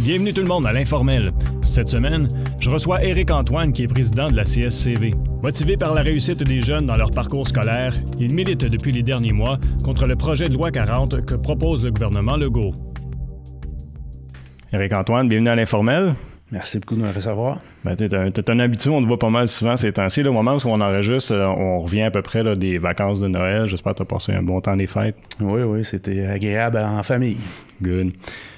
Bienvenue tout le monde à l'Informel. Cette semaine, je reçois Éric Antoine qui est président de la CSCV. Motivé par la réussite des jeunes dans leur parcours scolaire, il milite depuis les derniers mois contre le projet de loi 40 que propose le gouvernement Legault. Éric Antoine, bienvenue à l'Informel. Merci beaucoup de me recevoir. Ben, t'es un habitué, on te voit pas mal souvent ces temps-ci. Au moment où on enregistre, on revient à peu près là, des vacances de Noël. J'espère que tu as passé un bon temps des fêtes. Oui, c'était agréable en famille. Good.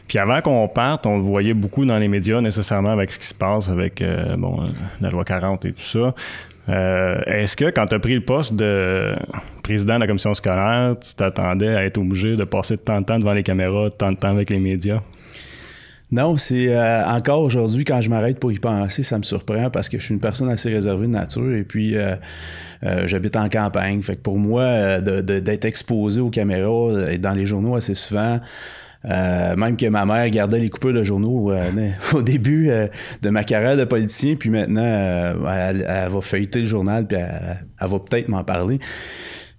Puis avant qu'on parte, on le voyait beaucoup dans les médias nécessairement avec ce qui se passe avec la loi 40 et tout ça. Est-ce que quand tu as pris le poste de président de la commission scolaire, tu t'attendais à être obligé de passer tant de temps devant les caméras, tant de temps avec les médias? Non, c'est encore aujourd'hui, quand je m'arrête pour y penser, ça me surprend parce que je suis une personne assez réservée de nature et puis j'habite en campagne. Fait que pour moi, d'être exposé aux caméras et dans les journaux assez souvent, même que ma mère gardait les coupures de journaux au début de ma carrière de politicien, puis maintenant, elle va feuilleter le journal, puis elle va peut-être m'en parler.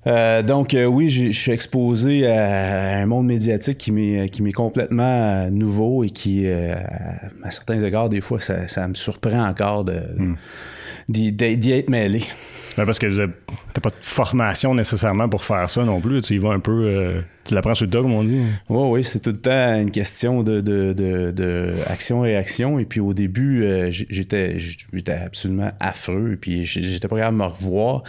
Donc, oui, je suis exposé à un monde médiatique qui m'est complètement nouveau et qui, à certains égards, des fois, ça me surprend encore d'y être mêlé. Ben parce que t'as pas de formation nécessairement pour faire ça non plus. Tu y vas un peu... tu l'apprends sur le tas, comme on dit. Oui, c'est tout le temps une question de action-réaction. Et puis au début, j'étais absolument affreux. Et puis j'étais pas capable de me revoir.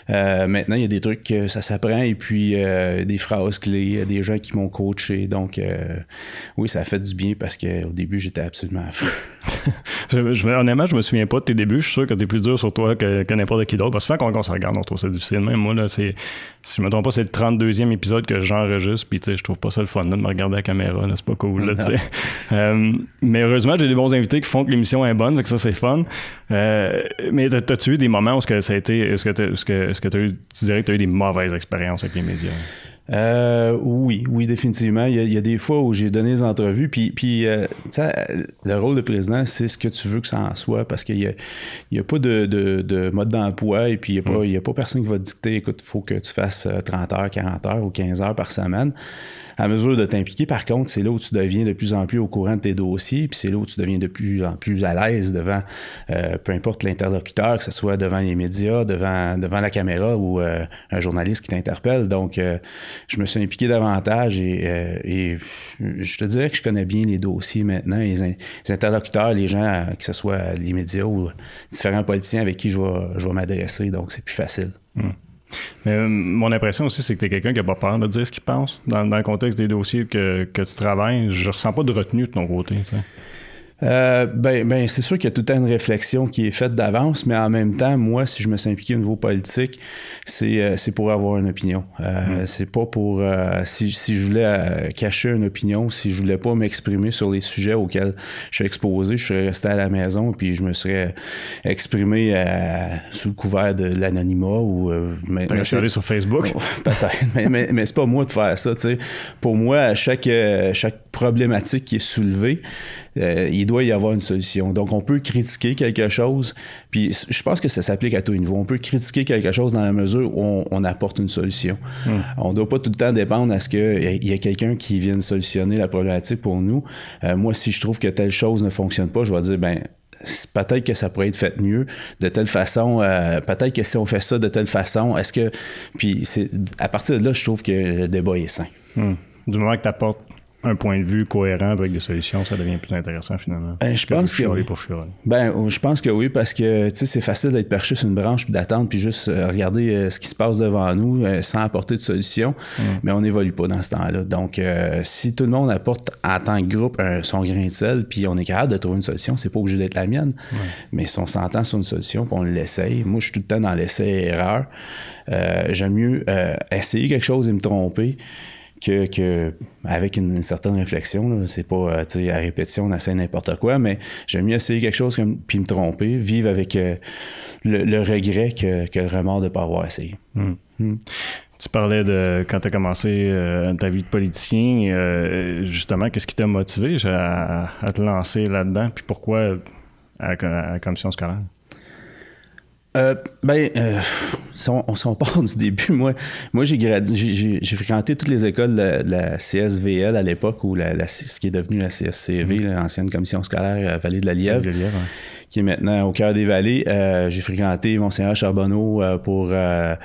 Maintenant, il y a des trucs que ça s'apprend. Et puis des phrases clés, des gens qui m'ont coaché. Donc oui, ça a fait du bien parce qu'au début, j'étais absolument affreux. Honnêtement, je me souviens pas de tes débuts. Je suis sûr que t'es plus dur sur toi que n'importe qui d'autre. Parce que souvent, quand on se regarde, on trouve ça difficile. Même moi, là, si je me trompe pas, c'est le 32e épisode que j'enregistre. Puis, tu sais, je trouve pas ça le fun là, de me regarder à la caméra. Là, c'est pas cool. Là, tu sais. Mais heureusement, j'ai des bons invités qui font que l'émission est bonne. Donc ça, c'est fun. Mais t'as-tu eu des moments où ça a été. Est-ce que tu dirais que tu as eu des mauvaises expériences avec les médias? Oui, définitivement. Il y a des fois où j'ai donné des entrevues, puis le rôle de président, c'est ce que tu veux que ça en soit, parce qu'il y a pas de mode d'emploi, et puis il y a pas personne qui va te dicter, écoute, il faut que tu fasses 30 heures, 40 heures ou 15 heures par semaine. À mesure de t'impliquer, par contre, c'est là où tu deviens de plus en plus au courant de tes dossiers, puis c'est là où tu deviens de plus en plus à l'aise devant peu importe l'interlocuteur, que ce soit devant les médias, devant la caméra ou un journaliste qui t'interpelle. Donc, je me suis impliqué davantage et je te dirais que je connais bien les dossiers maintenant, les interlocuteurs, les gens, que ce soit les médias ou différents politiciens avec qui je vais m'adresser. Donc, c'est plus facile. Mais mon impression aussi, c'est que tu es quelqu'un qui n'a pas peur de dire ce qu'il pense dans le contexte des dossiers que tu travailles. Je ressens pas de retenue de ton côté. Tu sais. C'est sûr qu'il y a tout le temps une réflexion qui est faite d'avance, mais en même temps, moi, si je me suis impliqué au niveau politique, c'est pour avoir une opinion. C'est pas pour... si je voulais cacher une opinion, si je voulais pas m'exprimer sur les sujets auxquels je suis exposé, je serais resté à la maison puis je me serais exprimé sous le couvert de l'anonymat ou... je suis allé sur Facebook. Peut-être, mais c'est pas moi de faire ça, tu sais. Pour moi, chaque problématique qui est soulevée, il doit y avoir une solution. Donc, on peut critiquer quelque chose, puis je pense que ça s'applique à tous les niveaux. On peut critiquer quelque chose dans la mesure où on apporte une solution. On ne doit pas tout le temps dépendre à ce qu'il y ait quelqu'un qui vienne solutionner la problématique pour nous. Moi, si je trouve que telle chose ne fonctionne pas, je vais dire, peut-être que ça pourrait être fait mieux de telle façon, peut-être que si on fait ça de telle façon, puis à partir de là, je trouve que le débat est sain. Du moment que tu apportes un point de vue cohérent avec des solutions, ça devient plus intéressant finalement. Je pense que oui. Je pense que oui, parce que c'est facile d'être perché sur une branche puis d'attendre puis juste regarder ce qui se passe devant nous sans apporter de solution, mais on n'évolue pas dans ce temps-là. Donc, si tout le monde apporte en tant que groupe son grain de sel puis on est capable de trouver une solution, c'est pas obligé d'être la mienne, mais si on s'entend sur une solution puis on l'essaye, moi je suis tout le temps dans l'essai-erreur. J'aime mieux essayer quelque chose et me tromper que avec une certaine réflexion, là, c'est pas à répétition, on essaie n'importe quoi, mais j'aime mieux essayer quelque chose puis me tromper, vivre avec le regret que le remords de ne pas avoir essayé. Tu parlais de quand tu as commencé ta vie de politicien, justement, qu'est-ce qui t'a motivé à te lancer là-dedans, puis pourquoi à la commission scolaire? si on part du début, moi j'ai fréquenté toutes les écoles de la CSVL à l'époque, ou ce qui est devenu la CSCV, l'ancienne commission scolaire Vallée de la Lièvre. Qui est maintenant au cœur des vallées. J'ai fréquenté Monseigneur Charbonneau pour le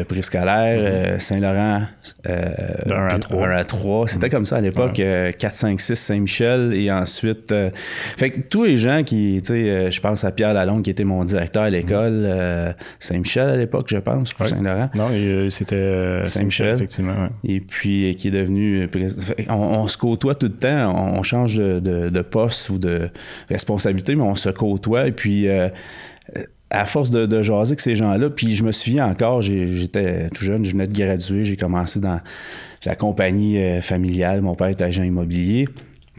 préscolaire, Saint-Laurent, de 1 à 3. C'était comme ça à l'époque, 4, 5, 6, Saint-Michel, et ensuite... fait que tous les gens qui, tu sais, je pense à Pierre Lalonde, qui était mon directeur à l'école, Saint-Michel à l'époque, je pense, pour Saint-Laurent. Non, c'était Saint-Michel, effectivement. Ouais. Et puis, qui est devenu... On se côtoie tout le temps, on change de poste ou de responsabilité, mais on se côtoie, et puis à force de jaser avec ces gens-là, puis je me souviens encore, j'étais tout jeune, je venais de graduer, j'ai commencé dans la compagnie familiale, mon père était agent immobilier,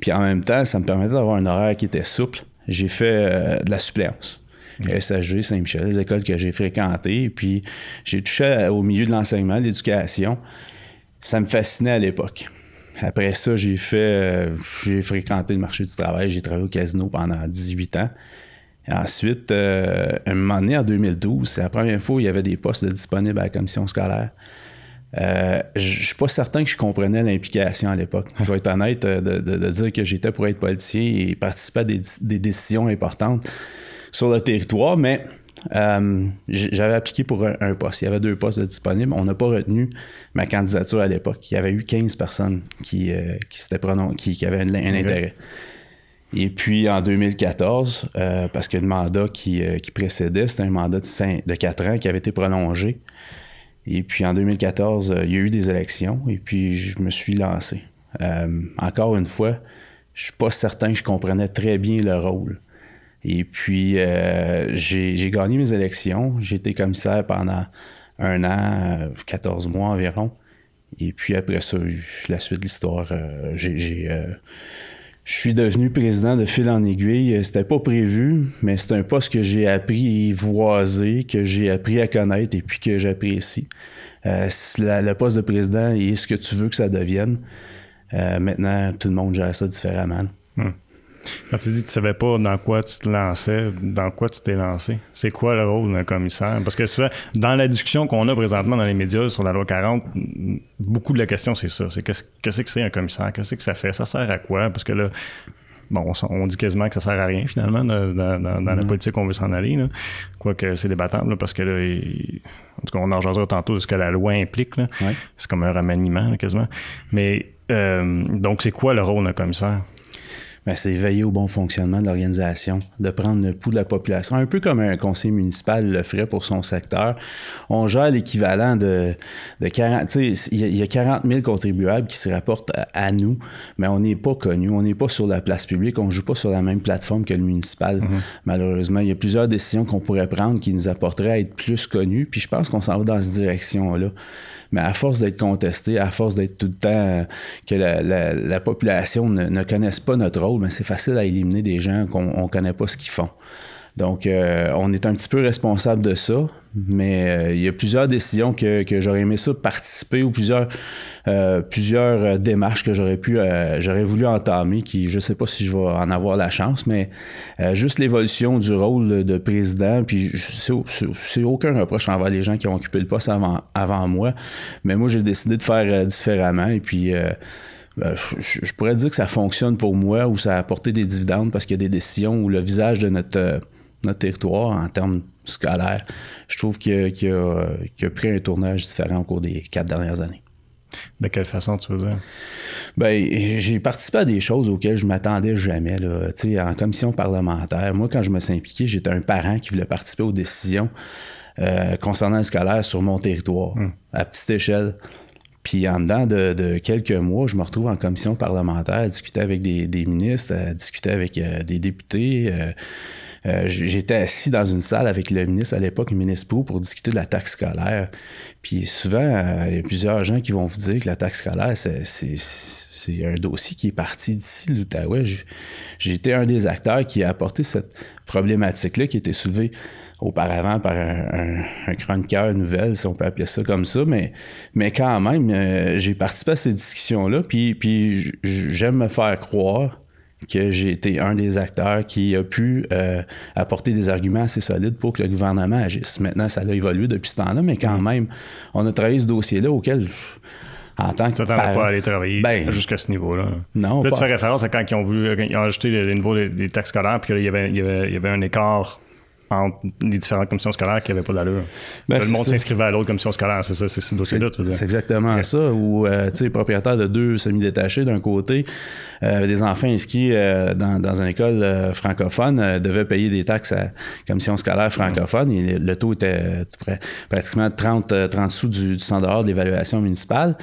puis en même temps, ça me permettait d'avoir un horaire qui était souple. J'ai fait de la suppléance. SHG, Saint-Michel, les écoles que j'ai fréquentées, puis j'ai touché au milieu de l'enseignement, de l'éducation. Ça me fascinait à l'époque. Après ça, j'ai fréquenté le marché du travail, j'ai travaillé au casino pendant 18 ans. Et ensuite, un moment donné, en 2012, c'est la première fois où il y avait des postes disponibles à la commission scolaire. Je suis pas certain que je comprenais l'implication à l'époque. Je vais être honnête de dire que j'étais pour être politicien et participer à des décisions importantes sur le territoire, mais j'avais appliqué pour un poste. Il y avait 2 postes disponibles. On n'a pas retenu ma candidature à l'époque. Il y avait eu 15 personnes qui avaient un intérêt. Et puis en 2014, parce que le mandat qui précédait, c'était un mandat de 4 ans qui avait été prolongé. Et puis en 2014, il y a eu des élections et puis je me suis lancé. Encore une fois, je suis pas certain que je comprenais très bien le rôle. Et puis, j'ai gagné mes élections. J'ai été commissaire pendant 1 an, 14 mois environ. Et puis après ça, la suite de l'histoire, je suis devenu président de fil en aiguille. C'était pas prévu, mais c'est un poste que j'ai appris à voiser, que j'ai appris à connaître et puis que j'apprécie. Le poste de président est ce que tu veux que ça devienne. Maintenant, tout le monde gère ça différemment. Quand tu dis que tu ne savais pas dans quoi tu te lançais, dans quoi tu t'es lancé, c'est quoi le rôle d'un commissaire? Parce que souvent, dans la discussion qu'on a présentement dans les médias sur la loi 40, beaucoup de la question, c'est ça. C'est qu'est-ce que c'est un commissaire? Qu'est-ce que ça fait? Ça sert à quoi? Parce que là, bon, on dit quasiment que ça sert à rien, finalement, dans la politique qu'on veut s'en aller. Là. Quoique c'est débattable, là, parce que là, en tout cas, on en jasera tantôt de ce que la loi implique. Là. Ouais. C'est comme un remaniement, là, quasiment. Mais, donc, c'est quoi le rôle d'un commissaire? Bien, c'est veiller au bon fonctionnement de l'organisation, de prendre le pouls de la population, un peu comme un conseil municipal le ferait pour son secteur. On gère l'équivalent de 40... Tu sais, il y a 40 000 contribuables qui se rapportent à nous, mais on n'est pas connus, on n'est pas sur la place publique, on ne joue pas sur la même plateforme que le municipal. Malheureusement, il y a plusieurs décisions qu'on pourrait prendre qui nous apporteraient à être plus connus, puis je pense qu'on s'en va dans cette direction-là. Mais à force d'être contesté, à force d'être tout le temps que la population ne connaisse pas notre rôle, mais c'est facile à éliminer des gens qu'on ne connaît pas ce qu'ils font. Donc, on est un petit peu responsable de ça, mais il y a plusieurs décisions que j'aurais aimé ça participer ou plusieurs démarches que j'aurais voulu entamer, qui je ne sais pas si je vais en avoir la chance, mais juste l'évolution du rôle de président, puis c'est aucun reproche envers les gens qui ont occupé le poste avant moi, mais moi j'ai décidé de faire différemment, et puis je pourrais dire que ça fonctionne pour moi, ou ça a apporté des dividendes, parce qu'il y a des décisions où le visage de notre territoire en termes scolaires, je trouve qu'il a pris un tournage différent au cours des 4 dernières années. De quelle façon tu veux dire? Bien, j'ai participé à des choses auxquelles je ne m'attendais jamais. Là. En commission parlementaire, moi, quand je me suis impliqué, j'étais un parent qui voulait participer aux décisions concernant le scolaire sur mon territoire, à petite échelle. Puis en dedans de quelques mois, je me retrouve en commission parlementaire à discuter avec des ministres, à discuter avec des députés. J'étais assis dans une salle avec le ministre à l'époque, le ministre Proulx, pour discuter de la taxe scolaire. Puis souvent, il y a plusieurs gens qui vont vous dire que la taxe scolaire, c'est un dossier qui est parti d'ici, l'Outaouais. J'ai été un des acteurs qui a apporté cette problématique-là qui était soulevée auparavant par un chroniqueur nouvelle, si on peut appeler ça comme ça, mais quand même, j'ai participé à ces discussions-là, puis j'aime me faire croire que j'ai été un des acteurs qui a pu apporter des arguments assez solides pour que le gouvernement agisse. Maintenant, ça a évolué depuis ce temps-là, mais quand même, on a travaillé ce dossier-là auquel... En tant que ça t'en pas aller travailler jusqu'à ce niveau-là. Non. Là, tu fais référence à quand ils ont ajouté le niveau des taxes scolaires, puis qu'il y avait un écart entre les différentes commissions scolaires qui n'avaient pas d'allure. Le monde s'inscrivait à l'autre commission scolaire, c'est ça, c'est ce dossier-là, tu veux dire. C'est exactement ça, où les propriétaires de 2 semi-détachés d'un côté, des enfants inscrits dans une école francophone devaient payer des taxes à la commission scolaire francophone, et le taux était pratiquement 30 sous du $100 de l'évaluation municipale.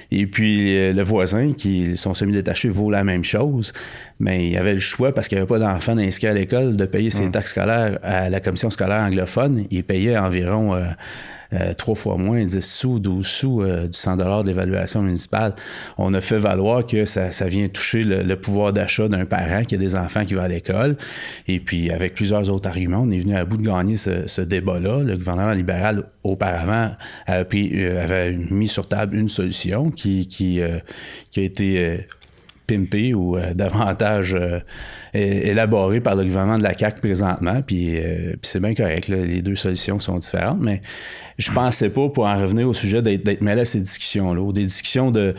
Et puis, le voisin, son semi-détaché, vaut la même chose, mais il avait le choix, parce qu'il n'y avait pas d'enfants inscrits à l'école, de payer ses taxes scolaires à la commission scolaire anglophone. Il payait environ 3 fois moins, 10 sous, 12 sous du $100 d'évaluation municipale. On a fait valoir que ça vient toucher le pouvoir d'achat d'un parent qui a des enfants qui vont à l'école. Et puis, avec plusieurs autres arguments, on est venu à bout de gagner ce débat-là. Le gouvernement libéral, auparavant, avait mis sur table une solution qui a été pimpée ou davantage élaborée par le gouvernement de la CAQ présentement, puis c'est bien correct, là, les deux solutions sont différentes, mais je pensais pas, pour en revenir au sujet, d'être mêlé à ces discussions-là, des discussions de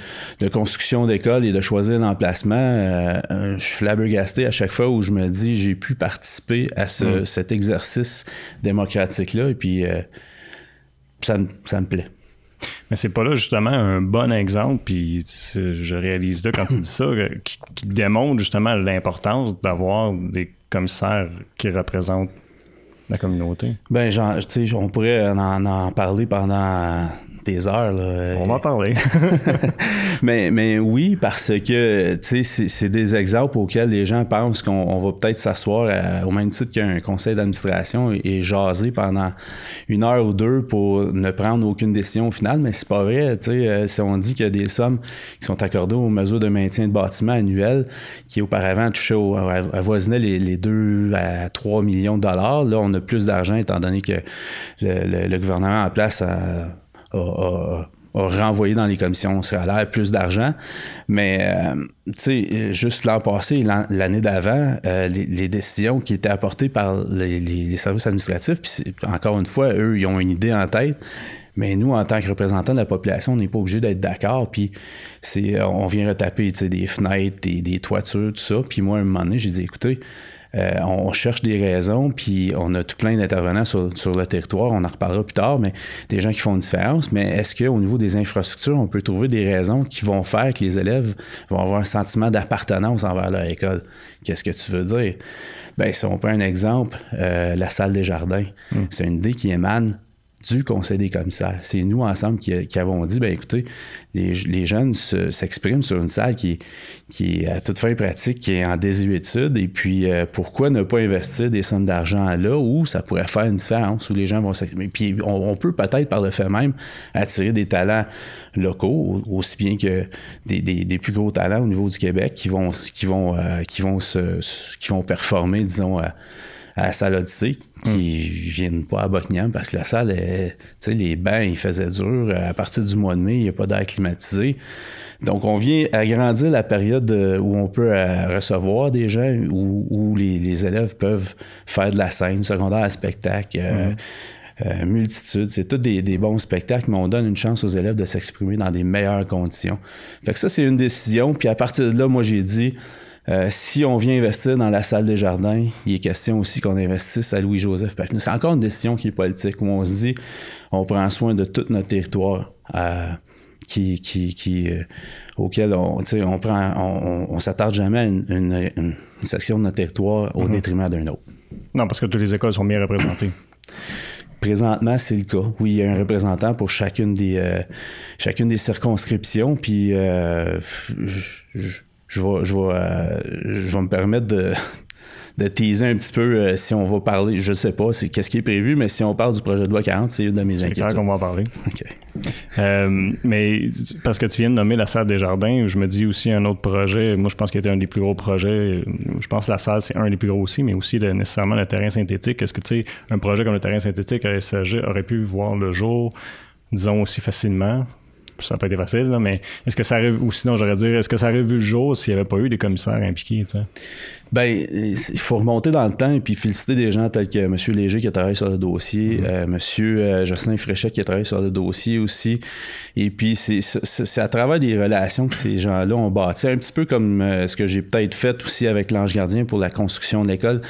construction d'école et de choisir l'emplacement. Je suis flabbergasté à chaque fois où je me dis j'ai pu participer à cet exercice démocratique-là, et puis ça me plaît. Mais c'est pas là justement un bon exemple, puis je réalise là quand tu dis ça, qui démontre justement l'importance d'avoir des commissaires qui représentent la communauté. Ben, tu sais, on pourrait en parler pendant des heures. Là. On va en parler. mais oui, parce que, tu sais, c'est des exemples auxquels les gens pensent qu'on va peut-être s'asseoir au même titre qu'un conseil d'administration et jaser pendant 1 heure ou 2 pour ne prendre aucune décision au final, mais c'est pas vrai. Tu sais, si on dit qu'il y a des sommes qui sont accordées aux mesures de maintien de bâtiments annuels qui auparavant touchaient avoisinaient les 2 à 3 millions de dollars, là, on a plus d'argent étant donné que le gouvernement en place a renvoyé dans les commissions scolaires plus d'argent. Mais, tu sais, juste l'an passé et l'année d'avant, les décisions qui étaient apportées par les services administratifs, puis encore une fois, eux, ils ont une idée en tête, mais nous, en tant que représentants de la population, on n'est pas obligé d'être d'accord. Puis on vient retaper des fenêtres, des toitures, tout ça. Puis moi, à un moment donné, j'ai dit, écoutez, on cherche des raisons, puis on a tout plein d'intervenants sur le territoire, on en reparlera plus tard, mais des gens qui font une différence. Mais est-ce qu'au niveau des infrastructures, on peut trouver des raisons qui vont faire que les élèves vont avoir un sentiment d'appartenance envers leur école? Qu'est-ce que tu veux dire? Bien, si on prend un exemple, la salle des jardins, c'est une idée qui émane du Conseil des commissaires. C'est nous, ensemble, qui avons dit, bien écoutez, les jeunes s'expriment sur une salle qui est à toute fin pratique, qui est en désuétude, et puis pourquoi ne pas investir des sommes d'argent là où ça pourrait faire une différence, où les gens vont s'exprimer. Puis on peut peut-être, par le fait même, attirer des talents locaux, aussi bien que des plus gros talents au niveau du Québec qui vont performer, disons, à la salle Odyssée, qui viennent pas à Buckingham parce que la salle, tu sais, les bancs, ils faisaient dur. À partir du mois de mai, il n'y a pas d'air climatisé. Donc, on vient agrandir la période où on peut recevoir des gens, où les élèves peuvent faire de la scène, secondaire à spectacle, multitude. C'est tous des bons spectacles, mais on donne une chance aux élèves de s'exprimer dans des meilleures conditions. Fait que ça, c'est une décision. Puis à partir de là, moi, j'ai dit, si on vient investir dans la salle des jardins, il est question aussi qu'on investisse à Louis-Joseph Papineau. C'est encore une décision qui est politique, où on se dit, on prend soin de tout notre territoire, auquel on s'attarde jamais à une section de notre territoire au détriment d'un autre. Non, parce que toutes les écoles sont bien représentées. Présentement, c'est le cas. Oui, il y a un représentant pour chacune des circonscriptions, puis je vais me permettre de teaser un petit peu si on va parler, je ne sais pas qu'est-ce qui est prévu, mais si on parle du projet de loi 40, c'est une de mes inquiétudes. C'est clair qu'on va en parler. OK. Mais parce que tu viens de nommer la salle des jardins, je me dis aussi un autre projet, moi je pense qu'il était un des plus gros projets, je pense que la salle c'est un des plus gros aussi, mais aussi nécessairement le terrain synthétique. Est-ce que tu sais, un projet comme le terrain synthétique à SAG aurait pu voir le jour, disons aussi facilement? ça n'a pas été facile, là, mais est-ce que ça arrive, ou sinon j'aurais dire, est-ce que ça aurait vu le jour s'il n'y avait pas eu des commissaires impliqués, tu sais? Ben, il faut remonter dans le temps et puis féliciter des gens tels que M. Léger qui a travaillé sur le dossier, M. Jocelyn Fréchette qui a travaillé sur le dossier aussi. Et puis, c'est à travers des relations que ces gens-là ont bâti, un petit peu comme ce que j'ai peut-être fait aussi avec l'Ange Gardien pour la construction de l'école.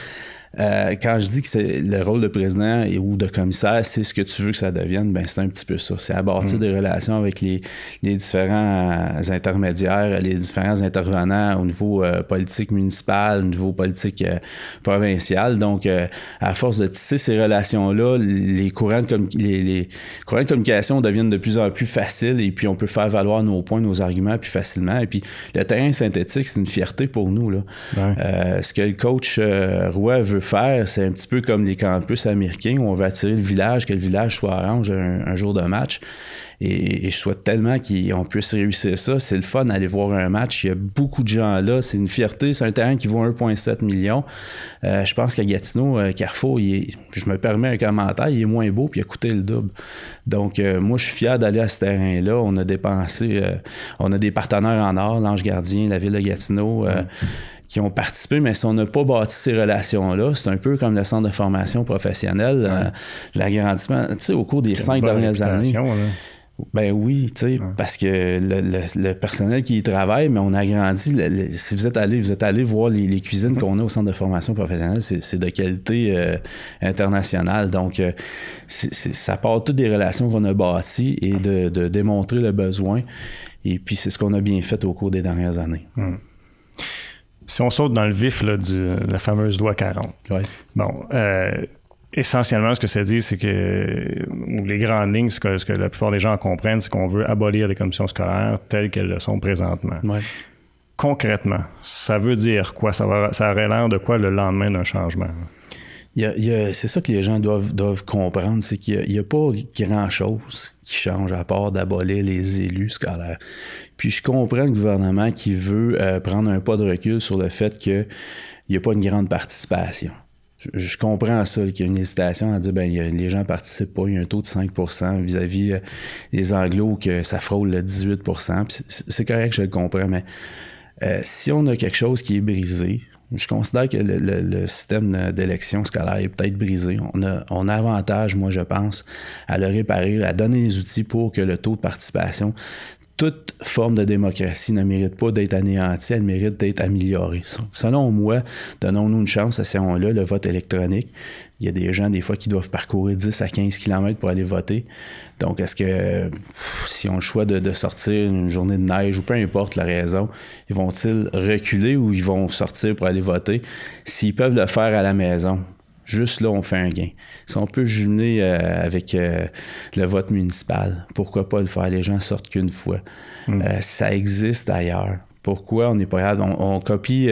Quand je dis que c'est le rôle de président ou de commissaire, c'est ce que tu veux que ça devienne, ben c'est un petit peu ça. C'est à bâtir des relations avec les différents intermédiaires, les différents intervenants au niveau politique municipal, au niveau politique provincial. Donc, à force de tisser ces relations-là, les courants de communication deviennent de plus en plus faciles et puis on peut faire valoir nos points, nos arguments plus facilement. Et puis, le terrain synthétique, c'est une fierté pour nous, là. Ouais. Ce que le coach Roy veut faire, c'est un petit peu comme les campus américains où on veut attirer le village, que le village soit orange un jour de match. Et je souhaite tellement qu'on puisse réussir ça. C'est le fun d'aller voir un match. Il y a beaucoup de gens là. C'est une fierté. C'est un terrain qui vaut 1,7 million. Je pense qu'à Gatineau, Carrefour, je me permets un commentaire, il est moins beau puis il a coûté le double. Donc, moi, je suis fier d'aller à ce terrain-là. On a dépensé... on a des partenaires en or, l'Ange Gardien, la Ville de Gatineau... qui ont participé, mais si on n'a pas bâti ces relations-là, c'est un peu comme le centre de formation professionnelle, l'agrandissement, tu sais, au cours des 5 dernières années. Là. Ben oui, tu sais, parce que le personnel qui y travaille, mais on a agrandi. Si vous êtes allé voir les cuisines qu'on a au centre de formation professionnelle, c'est de qualité internationale. Donc, ça part toutes des relations qu'on a bâties et de démontrer le besoin. Et puis, c'est ce qu'on a bien fait au cours des dernières années. Si on saute dans le vif là, de la fameuse loi 40, bon, essentiellement, ce que ça dit, c'est que, ou les grandes lignes, ce que la plupart des gens comprennent, c'est qu'on veut abolir les commissions scolaires telles qu'elles le sont présentement. Ouais. Concrètement, ça veut dire quoi? Ça aurait l'air de quoi le lendemain d'un changement? C'est ça que les gens doivent comprendre, c'est qu'il n'y a pas grand-chose qui change à part d'abolir les élus scolaires. Puis je comprends le gouvernement qui veut prendre un pas de recul sur le fait qu'il n'y a pas une grande participation. Je comprends ça, qu'il y a une hésitation à dire ben les gens ne participent pas, il y a un taux de 5% vis-à-vis des Anglos, que ça frôle le 18%. Puis c'est correct, je le comprends, mais si on a quelque chose qui est brisé, je considère que le système d'élection scolaire est peut-être brisé. On a avantage, moi, je pense, à le réparer, à donner les outils pour que le taux de participation, toute forme de démocratie ne mérite pas d'être anéantie, elle mérite d'être améliorée. Selon moi, donnons-nous une chance à ce moment-là, le vote électronique. Il y a des gens, des fois, qui doivent parcourir 10 à 15 km pour aller voter. Donc, est-ce que, si on a le choix de sortir une journée de neige ou peu importe la raison, ils vont-ils reculer ou ils vont sortir pour aller voter? S'ils peuvent le faire à la maison, juste là, on fait un gain. Si on peut jumeler avec le vote municipal, pourquoi pas le faire? Les gens sortent qu'une fois. Ça existe ailleurs. Pourquoi on n'est pas capable? On copie,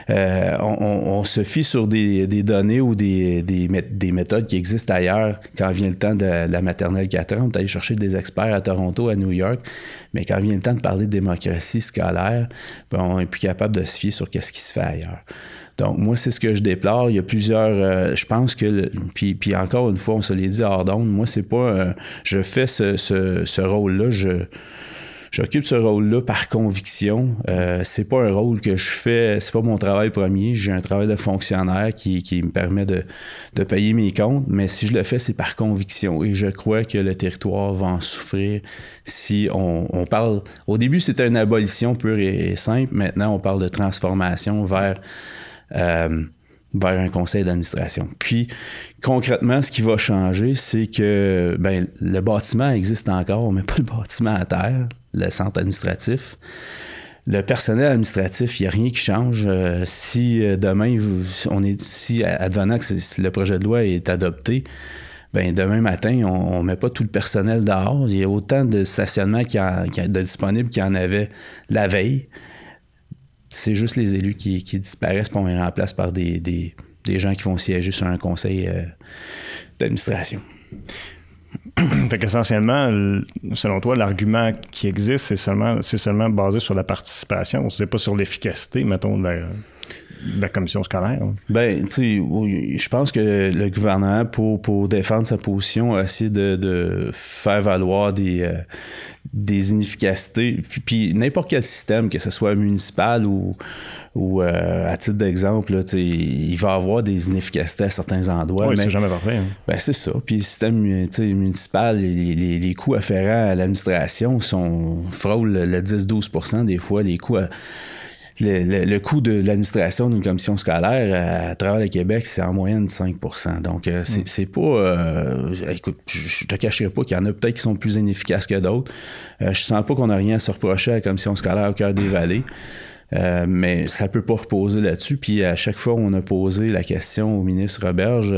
on se fie sur des données ou des méthodes qui existent ailleurs quand vient le temps de la maternelle 4 ans. On est allé chercher des experts à Toronto, à New York, mais quand vient le temps de parler de démocratie scolaire, ben, on n'est plus capable de se fier sur ce qui se fait ailleurs. Donc, moi, c'est ce que je déplore. Il y a plusieurs... je pense que... Puis encore une fois, on se l'est dit hors d'onde. Moi, c'est pas... je fais ce rôle-là. J'occupe ce rôle-là par conviction. C'est pas un rôle que je fais... C'est pas mon travail premier. J'ai un travail de fonctionnaire qui me permet de payer mes comptes. Mais si je le fais, c'est par conviction. Et je crois que le territoire va en souffrir si on parle... Au début, c'était une abolition pure et simple. Maintenant, on parle de transformation vers un conseil d'administration. Puis, concrètement, ce qui va changer, c'est que le bâtiment existe encore, on ne met pas le bâtiment à terre, le centre administratif. Le personnel administratif, il n'y a rien qui change. Si demain, advenant que le projet de loi est adopté, demain matin, on ne met pas tout le personnel dehors. Il y a autant de stationnements de disponibles qu'il y en avait la veille. C'est juste les élus qui disparaissent puis on les remplace par des gens qui vont siéger sur un conseil d'administration. Fait qu'essentiellement, selon toi, l'argument qui existe, c'est seulement basé sur la participation. C'est pas sur l'efficacité, mettons, de la... de la commission scolaire. Ben, tu sais, je pense que le gouvernement, pour défendre sa position, a essayé de faire valoir des inefficacités. Puis n'importe quel système, que ce soit municipal ou à titre d'exemple, là, il va y avoir des inefficacités à certains endroits. Oui, mais c'est jamais parfait. Hein. Ben, c'est ça. Puis le système municipal, les coûts afférents à l'administration frôlent le 10-12 des fois. Les coûts le coût de l'administration d'une commission scolaire à travers le Québec, c'est en moyenne 5 Donc, c'est pas... écoute, je te cacherai pas qu'il y en a peut-être qui sont plus inefficaces que d'autres. Je sens pas qu'on a rien à se reprocher à la commission scolaire au Cœur des Vallées. Mais ça peut pas reposer là-dessus. Puis à chaque fois, on a posé la question au ministre Roberge,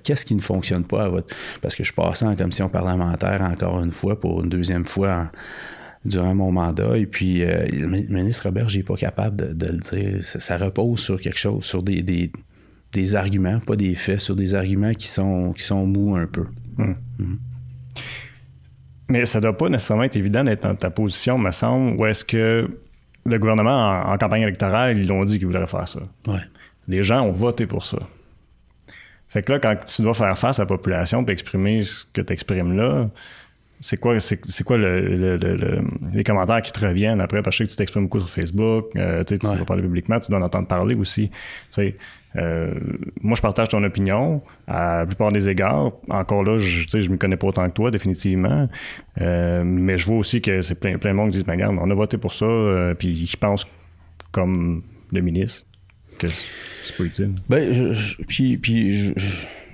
qu'est-ce qui ne fonctionne pas à votre... Parce que je passais en commission parlementaire encore une fois, pour une deuxième fois durant mon mandat. Et puis, le ministre Roberge n'est pas capable de le dire. Ça repose sur quelque chose, sur des arguments, pas des faits, sur des arguments qui sont mous un peu. Mais ça doit pas nécessairement être évident d'être dans ta position, me semble, où est-ce que le gouvernement, en campagne électorale, ils l'ont dit qu'ils voudraient faire ça. Ouais. Les gens ont voté pour ça. Fait que là, quand tu dois faire face à la population et exprimer ce que tu exprimes là, c'est quoi les commentaires qui te reviennent après? Parce que je sais que tu t'exprimes beaucoup sur Facebook, tu vas parler publiquement, tu dois en entendre parler aussi. Moi, je partage ton opinion à la plupart des égards. Encore là, je ne me connais pas autant que toi, définitivement. Mais je vois aussi que c'est plein de monde qui disent, regarde, on a voté pour ça, puis ils pensent comme le ministre que c'est pas utile. Ben,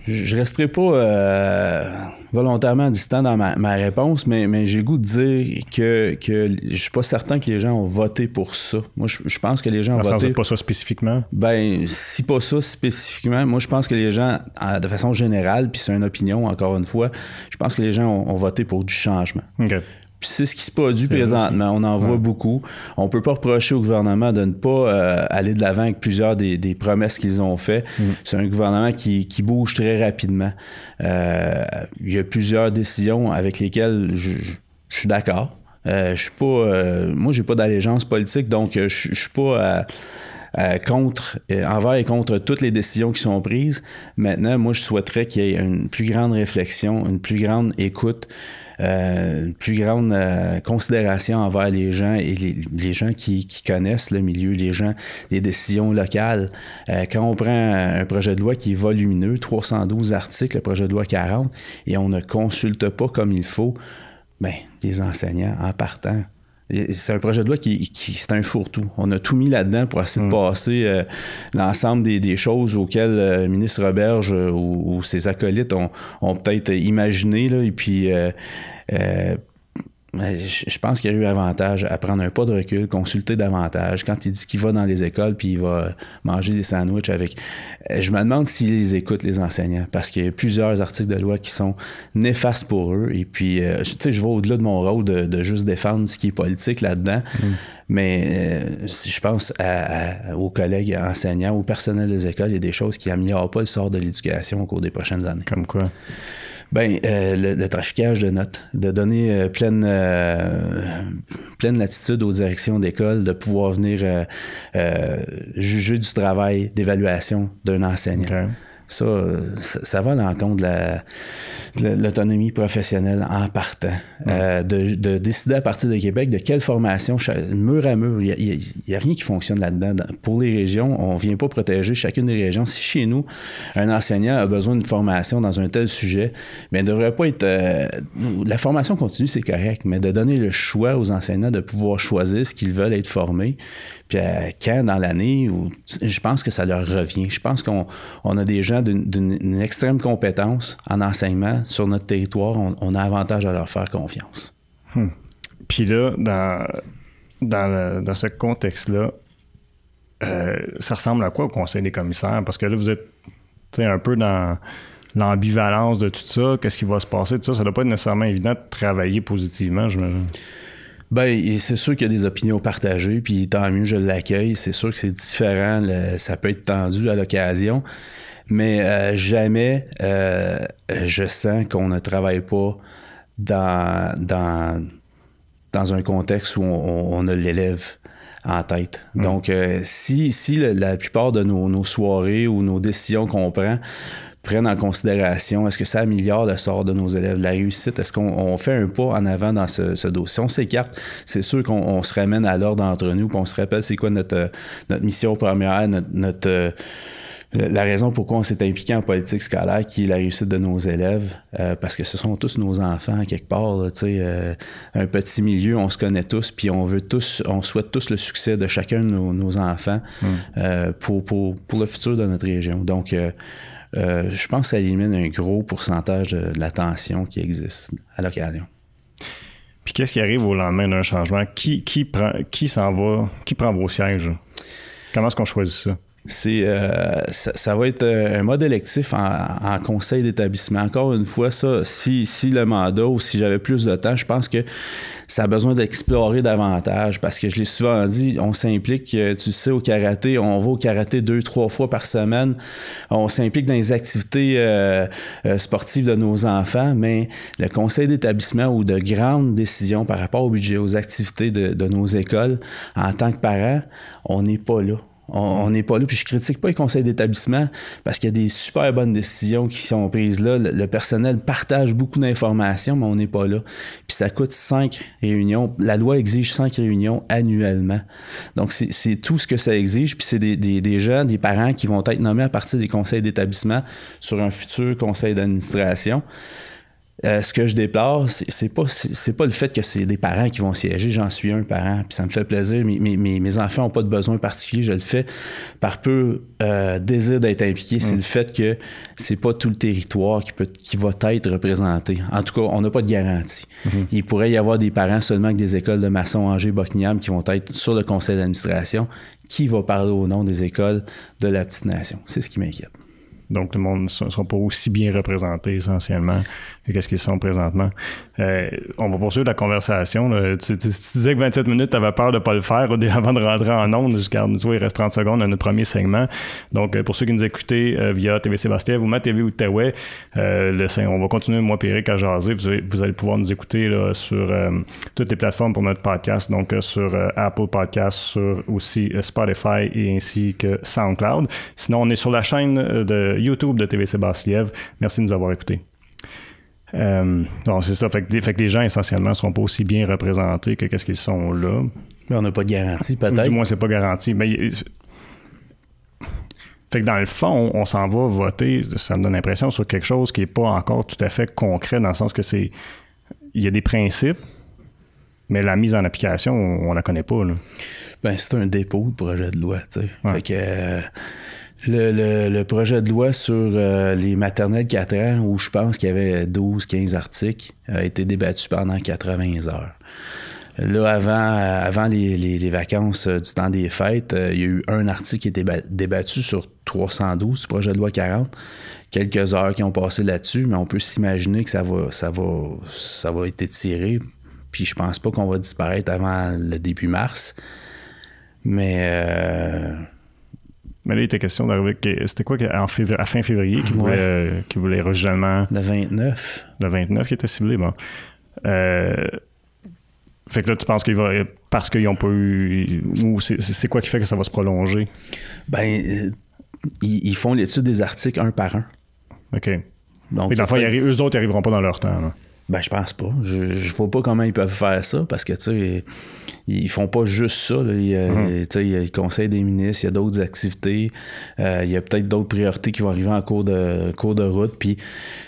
je resterai pas volontairement distant dans ma réponse, mais j'ai le goût de dire que je suis pas certain que les gens ont voté pour ça. Moi, je pense que les gens ont voté... pas ça spécifiquement? Ben, si pas ça spécifiquement, moi, je pense que les gens, de façon générale, puis c'est une opinion, encore une fois, je pense que les gens ont voté pour du changement. OK. Puis c'est ce qui se produit présentement. On en voit beaucoup. On peut pas reprocher au gouvernement de ne pas aller de l'avant avec plusieurs des promesses qu'ils ont fait. C'est un gouvernement qui bouge très rapidement. Il y a plusieurs décisions avec lesquelles je suis d'accord. Je suis pas... moi, j'ai pas d'allégeance politique, donc je suis pas... envers et contre toutes les décisions qui sont prises. Maintenant, moi, je souhaiterais qu'il y ait une plus grande réflexion, une plus grande écoute, une plus grande considération envers les gens et les gens qui connaissent le milieu, les décisions locales. Quand on prend un projet de loi qui est volumineux, 312 articles, le projet de loi 40, et on ne consulte pas comme il faut, bien, les enseignants, en partant, c'est un projet de loi qui c'est un fourre-tout. On a tout mis là-dedans pour essayer de passer l'ensemble des choses auxquelles le ministre Roberge ou ses acolytes ont peut-être imaginé, là, et puis je pense qu'il y a eu avantage à prendre un pas de recul, consulter davantage. Quand il dit qu'il va dans les écoles puis il va manger des sandwichs avec... Je me demande s'ils les écoutent, les enseignants, parce qu'il y a plusieurs articles de loi qui sont néfastes pour eux. Et puis, tu sais, je vais au-delà de mon rôle de juste défendre ce qui est politique là-dedans. Mais je pense aux collègues enseignants, au personnel des écoles, il y a des choses qui n'améliorent pas le sort de l'éducation au cours des prochaines années. Comme quoi? Ben, le traficage de notes, de donner pleine latitude aux directions d'école, de pouvoir venir juger du travail d'évaluation d'un enseignant. Okay. Ça va à l'encontre de l'autonomie professionnelle en partant. De décider à partir de Québec de quelle formation, mur à mur, il n'y a rien qui fonctionne là-dedans. Pour les régions, on ne vient pas protéger chacune des régions. Si chez nous, un enseignant a besoin d'une formation dans un tel sujet, bien, il ne devrait pas être... la formation continue, c'est correct, mais de donner le choix aux enseignants de pouvoir choisir ce qu'ils veulent être formés, puis quand dans l'année, je pense que ça leur revient. Je pense qu'on a des gens d'une extrême compétence en enseignement sur notre territoire. On a avantage à leur faire confiance. Puis là, dans ce contexte-là, ça ressemble à quoi au Conseil des commissaires? Parce que là, vous êtes un peu dans l'ambivalence de tout ça. Qu'est-ce qui va se passer? Tout ça, ça ne doit pas être nécessairement évident de travailler positivement, j'imagine. Bien, c'est sûr qu'il y a des opinions partagées, puis tant mieux, je l'accueille. C'est sûr que c'est différent, ça peut être tendu à l'occasion, mais jamais je sens qu'on ne travaille pas dans un contexte où on a l'élève en tête. Donc, si la plupart de nos soirées ou nos décisions qu'on prennent en considération, est-ce que ça améliore le sort de nos élèves, la réussite, est-ce qu'on fait un pas en avant dans ce dossier? Si on s'écarte, c'est sûr qu'on se ramène à l'ordre entre nous, puis on se rappelle c'est quoi notre mission première, la raison pourquoi on s'est impliqué en politique scolaire, qui est la réussite de nos élèves, parce que ce sont tous nos enfants, quelque part. Là, un petit milieu, on se connaît tous, puis on souhaite tous le succès de chacun de nos enfants pour le futur de notre région. Donc, je pense que ça élimine un gros pourcentage de la tension qui existe à l'occasion. Puis qu'est-ce qui arrive au lendemain d'un changement? Qui s'en va? Qui prend vos sièges? Comment est-ce qu'on choisit ça? Ça va être un mode électif en conseil d'établissement. Encore une fois, ça, si le mandat ou si j'avais plus de temps, je pense que ça a besoin d'explorer davantage parce que je l'ai souvent dit, on s'implique, tu sais, au karaté, on va au karaté 2-3 fois par semaine, on s'implique dans les activités sportives de nos enfants, mais le conseil d'établissement ou de grandes décisions par rapport au budget, aux activités de nos écoles, en tant que parents, on n'est pas là. On n'est pas là, puis je critique pas les conseils d'établissement parce qu'il y a des super bonnes décisions qui sont prises là. Le personnel partage beaucoup d'informations, mais on n'est pas là. Puis ça coûte 5 réunions. La loi exige 5 réunions annuellement. Donc, c'est tout ce que ça exige. Puis c'est des gens, des parents qui vont être nommés à partir des conseils d'établissement sur un futur conseil d'administration. Ce que je déplore, c'est pas le fait que c'est des parents qui vont siéger. J'en suis un parent, puis ça me fait plaisir. Mes enfants n'ont pas de besoin particulier. Je le fais par peu désir d'être impliqué. C'est le fait que c'est pas tout le territoire qui va être représenté. En tout cas, on n'a pas de garantie. Il pourrait y avoir des parents seulement avec des écoles de Masson, Angers, Buckingham qui vont être sur le conseil d'administration. Qui va parler au nom des écoles de la petite nation? C'est ce qui m'inquiète. Donc, tout le monde ne sera pas aussi bien représenté essentiellement que qu'est-ce qu'ils sont présentement. On va poursuivre la conversation. Là. Tu disais que 27 minutes, tu avais peur de ne pas le faire avant de rentrer en ondes. Tu vois, il reste 30 secondes à notre premier segment. Donc, pour ceux qui nous écoutaient via TVC Bastien ou ma TV Outaouais, on va continuer, moi et Eric, à jaser. Vous allez pouvoir nous écouter là, sur toutes les plateformes pour notre podcast. Donc, sur Apple Podcasts, sur aussi Spotify et ainsi que SoundCloud. Sinon, on est sur la chaîne de YouTube de TVC Basse-Lièvre. Merci de nous avoir écoutés. Bon, c'est ça. Fait que les gens, essentiellement, ne seront pas aussi bien représentés que qu'est-ce qu'ils sont là. Mais on n'a pas de garantie, peut-être. Du moins, c'est pas garanti. Mais fait que dans le fond, on s'en va voter, ça me donne l'impression, sur quelque chose qui n'est pas encore tout à fait concret, dans le sens que il y a des principes, mais la mise en application, on la connaît pas, là. Ben, c'est un dépôt de projet de loi, tu sais. Ouais. Fait que le projet de loi sur les maternelles 4 ans, où je pense qu'il y avait 12-15 articles, a été débattu pendant 80 heures. Là, avant les vacances du temps des fêtes, il y a eu un article qui a été débattu sur 312 du projet de loi 40. Quelques heures qui ont passé là-dessus, mais on peut s'imaginer que ça va être étiré. Puis je pense pas qu'on va disparaître avant le début mars. Mais là, il était question d'arriver... C'était quoi à fin février qui voulait originellement... Le 29. Le 29 qui était ciblé, bon. Fait que là, tu penses qu'il va... Parce qu'ils n'ont pas eu... Ou c'est quoi qui fait que ça va se prolonger? Ben, ils font l'étude des articles un par un. OK. Donc, dans le fond, eux autres, ils n'arriveront pas dans leur temps, là. Ben, je pense pas. Je vois pas comment ils peuvent faire ça parce que, tu sais, ils font pas juste ça. Là. Tu sais, il y a le Conseil des ministres, il y a d'autres activités, il y a peut-être d'autres priorités qui vont arriver en cours de route. Puis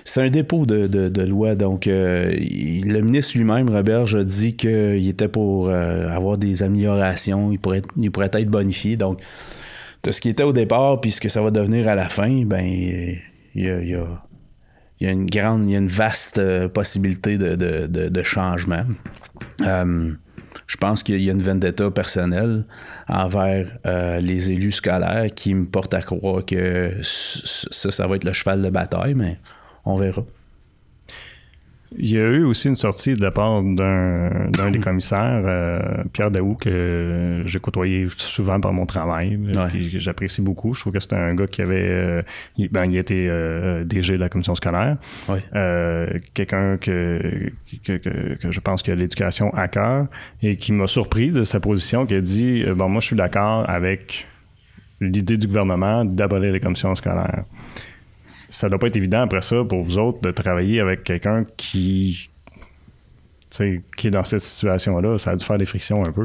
c'est un dépôt de loi. Donc, le ministre lui-même, Roberge, a dit qu'il était pour avoir des améliorations. Il pourrait être bonifié. Donc, de ce qui était au départ puis ce que ça va devenir à la fin, ben, il y a une vaste possibilité de changement. Je pense qu'il y a une vendetta personnelle envers les élus scolaires qui me porte à croire que ça va être le cheval de bataille, mais on verra. Il y a eu aussi une sortie de la part d'un des commissaires, Pierre Daou, que j'ai côtoyé souvent par mon travail, puis que j'apprécie beaucoup. Je trouve que c'était un gars qui avait... il était DG de la commission scolaire. Quelqu'un que je pense qu'il a l'éducation à cœur et qui m'a surpris de sa position, qui a dit « Bon, moi, je suis d'accord avec l'idée du gouvernement d'abolir les commissions scolaires. » Ça doit pas être évident après ça pour vous autres de travailler avec quelqu'un qui est dans cette situation-là. Ça a dû faire des frictions un peu.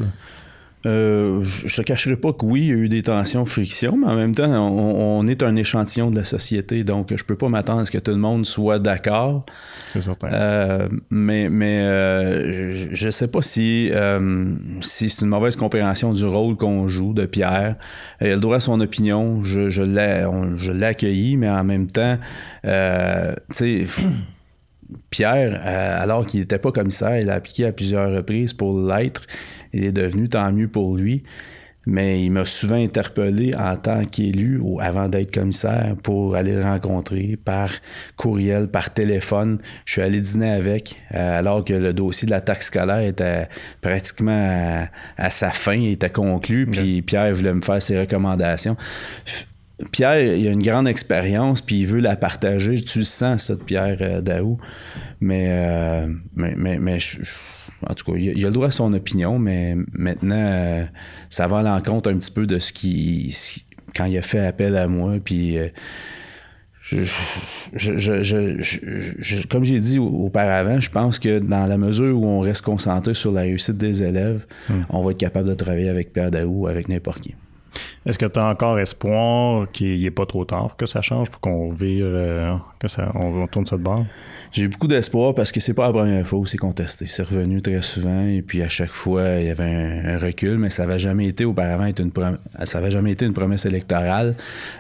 Je te cacherai pas que oui, il y a eu des tensions, frictions, mais en même temps, on est un échantillon de la société, donc je peux pas m'attendre à ce que tout le monde soit d'accord. C'est certain. Mais je sais pas si c'est une mauvaise compréhension du rôle qu'on joue de Pierre. Il a le droit à son opinion, je l'ai accueilli, mais en même temps, tu sais... Pierre, alors qu'il n'était pas commissaire, il a appliqué à plusieurs reprises pour l'être. Il est devenu, tant mieux pour lui. Mais il m'a souvent interpellé en tant qu'élu ou avant d'être commissaire pour aller le rencontrer par courriel, par téléphone. Je suis allé dîner avec alors que le dossier de la taxe scolaire était pratiquement à sa fin, il était conclu. Puis Pierre voulait me faire ses recommandations. Pierre, il a une grande expérience, puis il veut la partager. Tu le sens, ça, de Pierre Daou. Mais en tout cas, il a le droit à son opinion, mais maintenant, ça va à l'encontre un petit peu de quand il a fait appel à moi, puis... comme j'ai dit auparavant, je pense que dans la mesure où on reste concentré sur la réussite des élèves, on va être capable de travailler avec Pierre Daou, avec n'importe qui. Est-ce que tu as encore espoir qu'il n'est pas trop tard que ça change pour qu'on vire, on tourne ça de bord? J'ai beaucoup d'espoir parce que c'est pas la première fois où c'est contesté. C'est revenu très souvent et puis à chaque fois, il y avait un recul, mais ça n'avait jamais été auparavant une promesse électorale.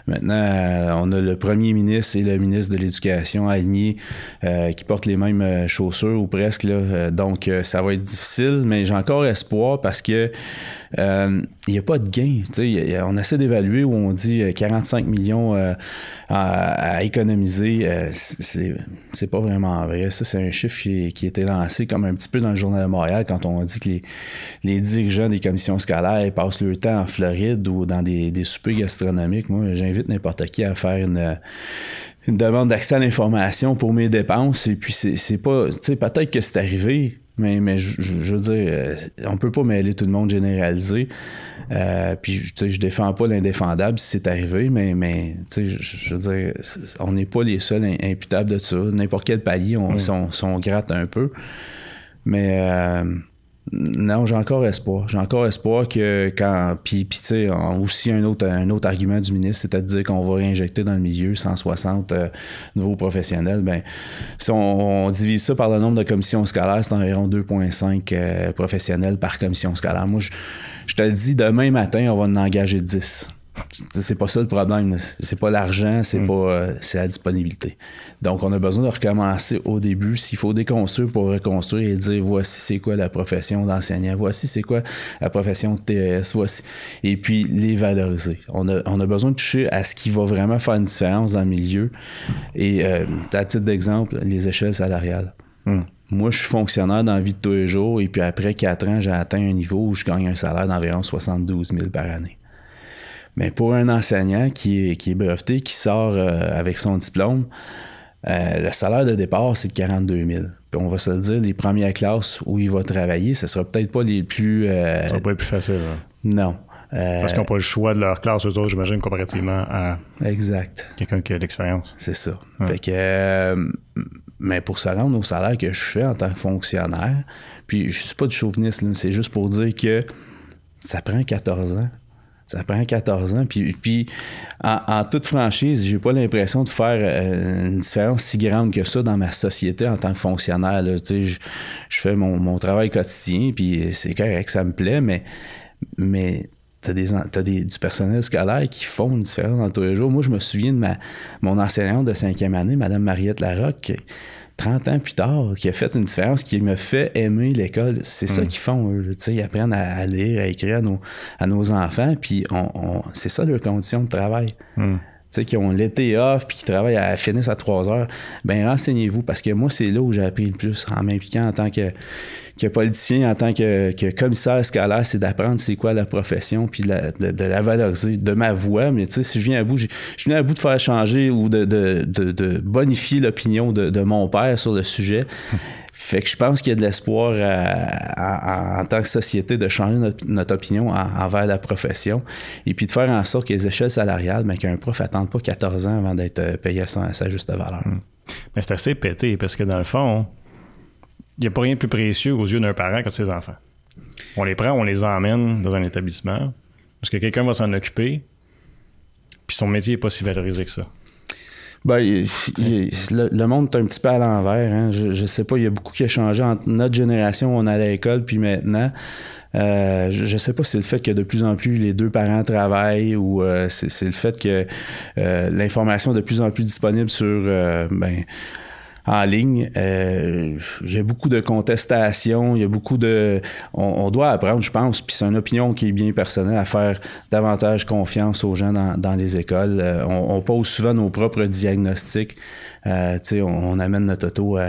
Maintenant, on a le premier ministre et le ministre de l'Éducation alignés qui portent les mêmes chaussures ou presque. Là. Donc, ça va être difficile, mais j'ai encore espoir parce que il n'y a pas de gain. On essaie d'évaluer où on dit 45 millions à économiser. C'est pas vraiment vrai. Ça, c'est un chiffre qui a été lancé comme un petit peu dans le Journal de Montréal quand on dit que les dirigeants des commissions scolaires passent leur temps en Floride ou dans des soupers gastronomiques. Moi, j'invite n'importe qui à faire une demande d'accès à l'information pour mes dépenses. Et puis, c'est pas... Tu sais, peut-être que c'est arrivé... Mais je veux dire, on peut pas mêler tout le monde généralisé. Puis, tu sais, je défends pas l'indéfendable si c'est arrivé, mais tu sais, je veux dire, on n'est pas les seuls imputables de ça. N'importe quel palier, on gratte un peu. Mais non, j'ai encore espoir. J'ai encore espoir que quand... Puis tu sais, aussi un autre argument du ministre, c'était de dire qu'on va réinjecter dans le milieu 160 nouveaux professionnels. Ben, si on divise ça par le nombre de commissions scolaires, c'est environ 2,5 professionnels par commission scolaire. Moi, je te le dis, demain matin, on va en engager 10. C'est pas ça le problème. C'est pas l'argent, c'est la disponibilité. Donc, on a besoin de recommencer au début. S'il faut déconstruire pour reconstruire et dire voici c'est quoi la profession d'enseignant, voici c'est quoi la profession de TES, voici. Et puis, les valoriser. On a besoin de toucher à ce qui va vraiment faire une différence dans le milieu. Et à titre d'exemple, les échelles salariales. Moi, je suis fonctionnaire dans la vie de tous les jours et puis après 4 ans, j'ai atteint un niveau où je gagne un salaire d'environ 72 000 par année. Mais pour un enseignant qui est breveté, qui sort avec son diplôme, le salaire de départ, c'est de 42 000. Puis on va se le dire, les premières classes où il va travailler, ce ne sera peut-être pas les plus... ça va pas être plus facile. Hein? Non. Parce qu'ils n'ont pas le choix de leur classe, eux autres, j'imagine, comparativement à quelqu'un qui a de l'expérience. C'est ça. Ouais. Fait que... mais pour se rendre au salaire que je fais en tant que fonctionnaire, puis je suis pas du chauvinisme, c'est juste pour dire que ça prend 14 ans. Ça prend 14 ans. Puis en toute franchise, j'ai pas l'impression de faire une différence si grande que ça dans ma société en tant que fonctionnaire. Là. Je fais mon travail quotidien, puis c'est correct, ça me plaît, mais t'as du personnel scolaire qui font une différence dans tous les jours. Moi, je me souviens de mon enseignante de 5e année, Mme Mariette Larocque, 30 ans plus tard, qui a fait une différence, qui me fait aimer l'école. C'est ça qu'ils font, eux. Ils apprennent à lire, à écrire à nos enfants, puis c'est ça leur condition de travail. sais, qui ont l'été off puis qui travaillent à finir à 3 heures, ben renseignez-vous, parce que moi, c'est là où j'ai appris le plus en m'impliquant en tant que politicien, en tant que commissaire scolaire, c'est d'apprendre c'est quoi la profession puis de la valoriser, de ma voix. Mais tu sais, si je viens à bout, je viens à bout de faire changer ou de bonifier l'opinion de mon père sur le sujet. Fait que je pense qu'il y a de l'espoir en tant que société de changer notre opinion envers la profession et puis de faire en sorte que les échelles salariales, ben, qu'un prof n'attende pas 14 ans avant d'être payé à sa juste valeur. Mais c'est assez pété parce que dans le fond, il n'y a pas rien de plus précieux aux yeux d'un parent que ses enfants. On les prend, on les emmène dans un établissement parce que quelqu'un va s'en occuper puis son métier n'est pas si valorisé que ça. Ben, le monde est un petit peu à l'envers. Hein. Je sais pas, il y a beaucoup qui a changé entre notre génération, on allait à l'école, puis maintenant. Je sais pas si c'est le fait que de plus en plus les deux parents travaillent ou c'est le fait que l'information est de plus en plus disponible sur en ligne. Il y a beaucoup de contestations, il y a beaucoup de... On doit apprendre, je pense, puis c'est une opinion qui est bien personnelle, à faire davantage confiance aux gens dans les écoles. On pose souvent nos propres diagnostics. On amène notre auto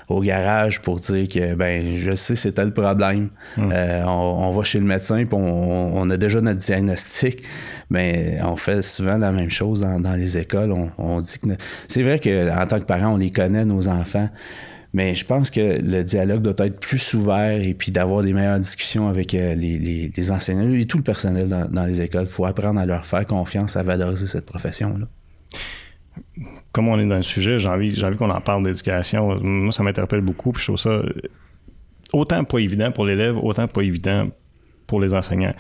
au garage pour dire que, ben, je sais, c'était le problème. On va chez le médecin, puis on a déjà notre diagnostic. Mais on fait souvent la même chose dans les écoles. On dit que... C'est vrai qu'en tant que parents, on les connaît, nos enfants. Mais je pense que le dialogue doit être plus ouvert et puis d'avoir des meilleures discussions avec les enseignants et tout le personnel dans les écoles. Il faut apprendre à leur faire confiance, à valoriser cette profession-là. Comme on est dans le sujet, j'ai envie qu'on en parle d'éducation. Moi, ça m'interpelle beaucoup. Puis je trouve ça autant pas évident pour l'élève, autant pas évident pour les enseignants.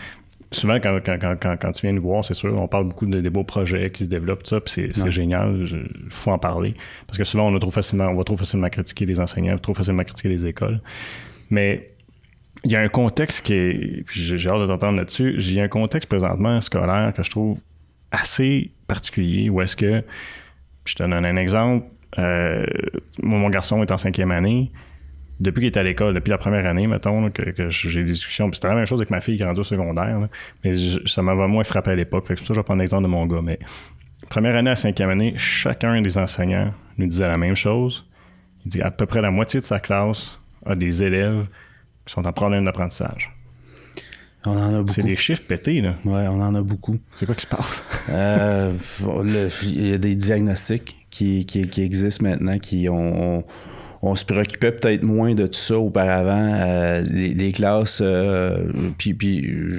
Souvent, quand tu viens nous voir, c'est sûr, on parle beaucoup des beaux projets qui se développent, ça, puis c'est génial. Il faut en parler. Parce que souvent, on va trop facilement critiquer les enseignants, trop facilement critiquer les écoles. Mais il y a un contexte qui est... Puis j'ai hâte de t'entendre là-dessus. Il y a un contexte présentement scolaire que je trouve assez particulier, où est-ce que... Je te donne un exemple. Mon garçon est en 5e année. Depuis qu'il est à l'école, depuis la première année, mettons, là, que j'ai des discussions, puis c'était la même chose avec ma fille qui est rendue au secondaire, là, mais ça m'avait moins frappé à l'époque. Fait que c'est pour ça que je vais prendre l'exemple de mon gars. Mais première année à 5e année, chacun des enseignants nous disait la même chose. Il dit à peu près la moitié de sa classe a des élèves qui sont en problème d'apprentissage. On en a beaucoup. C'est des chiffres pétés, là. Oui, on en a beaucoup. C'est quoi qui se passe? Il y a des diagnostics qui existent maintenant, on se préoccupait peut-être moins de tout ça auparavant. Les classes, puis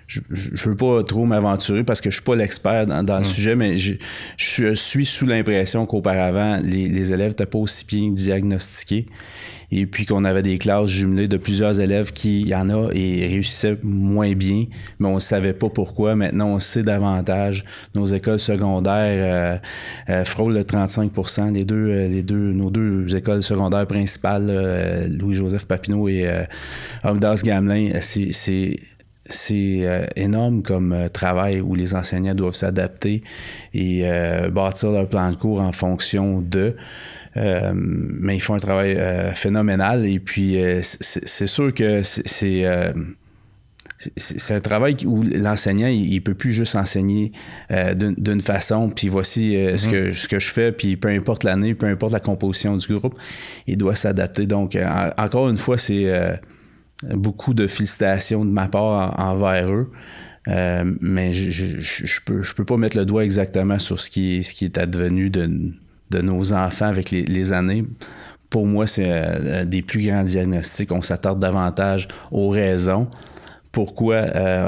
je veux pas trop m'aventurer parce que je suis pas l'expert dans le sujet, mais je suis sous l'impression qu'auparavant, les élèves n'étaient pas aussi bien diagnostiqués. Et puis qu'on avait des classes jumelées de plusieurs élèves qui, il y en a, et réussissaient moins bien, mais on ne savait pas pourquoi. Maintenant, on sait davantage. Nos écoles secondaires frôlent le 35%. Nos deux écoles secondaires principales, Louis-Joseph Papineau et Homme-d'As-Gamelin, c'est énorme comme travail où les enseignants doivent s'adapter et bâtir leur plan de cours en fonction d'eux. Mais ils font un travail phénoménal et puis c'est sûr que c'est un travail où l'enseignant il peut plus juste enseigner d'une façon puis voici ce que je fais puis peu importe l'année, peu importe la composition du groupe, il doit s'adapter. Donc encore une fois, c'est beaucoup de félicitations de ma part envers eux. Mais je peux pas mettre le doigt exactement sur ce qui est advenu de nos enfants avec les années. Pour moi, c'est des plus grands diagnostics. On s'attarde davantage aux raisons. Pourquoi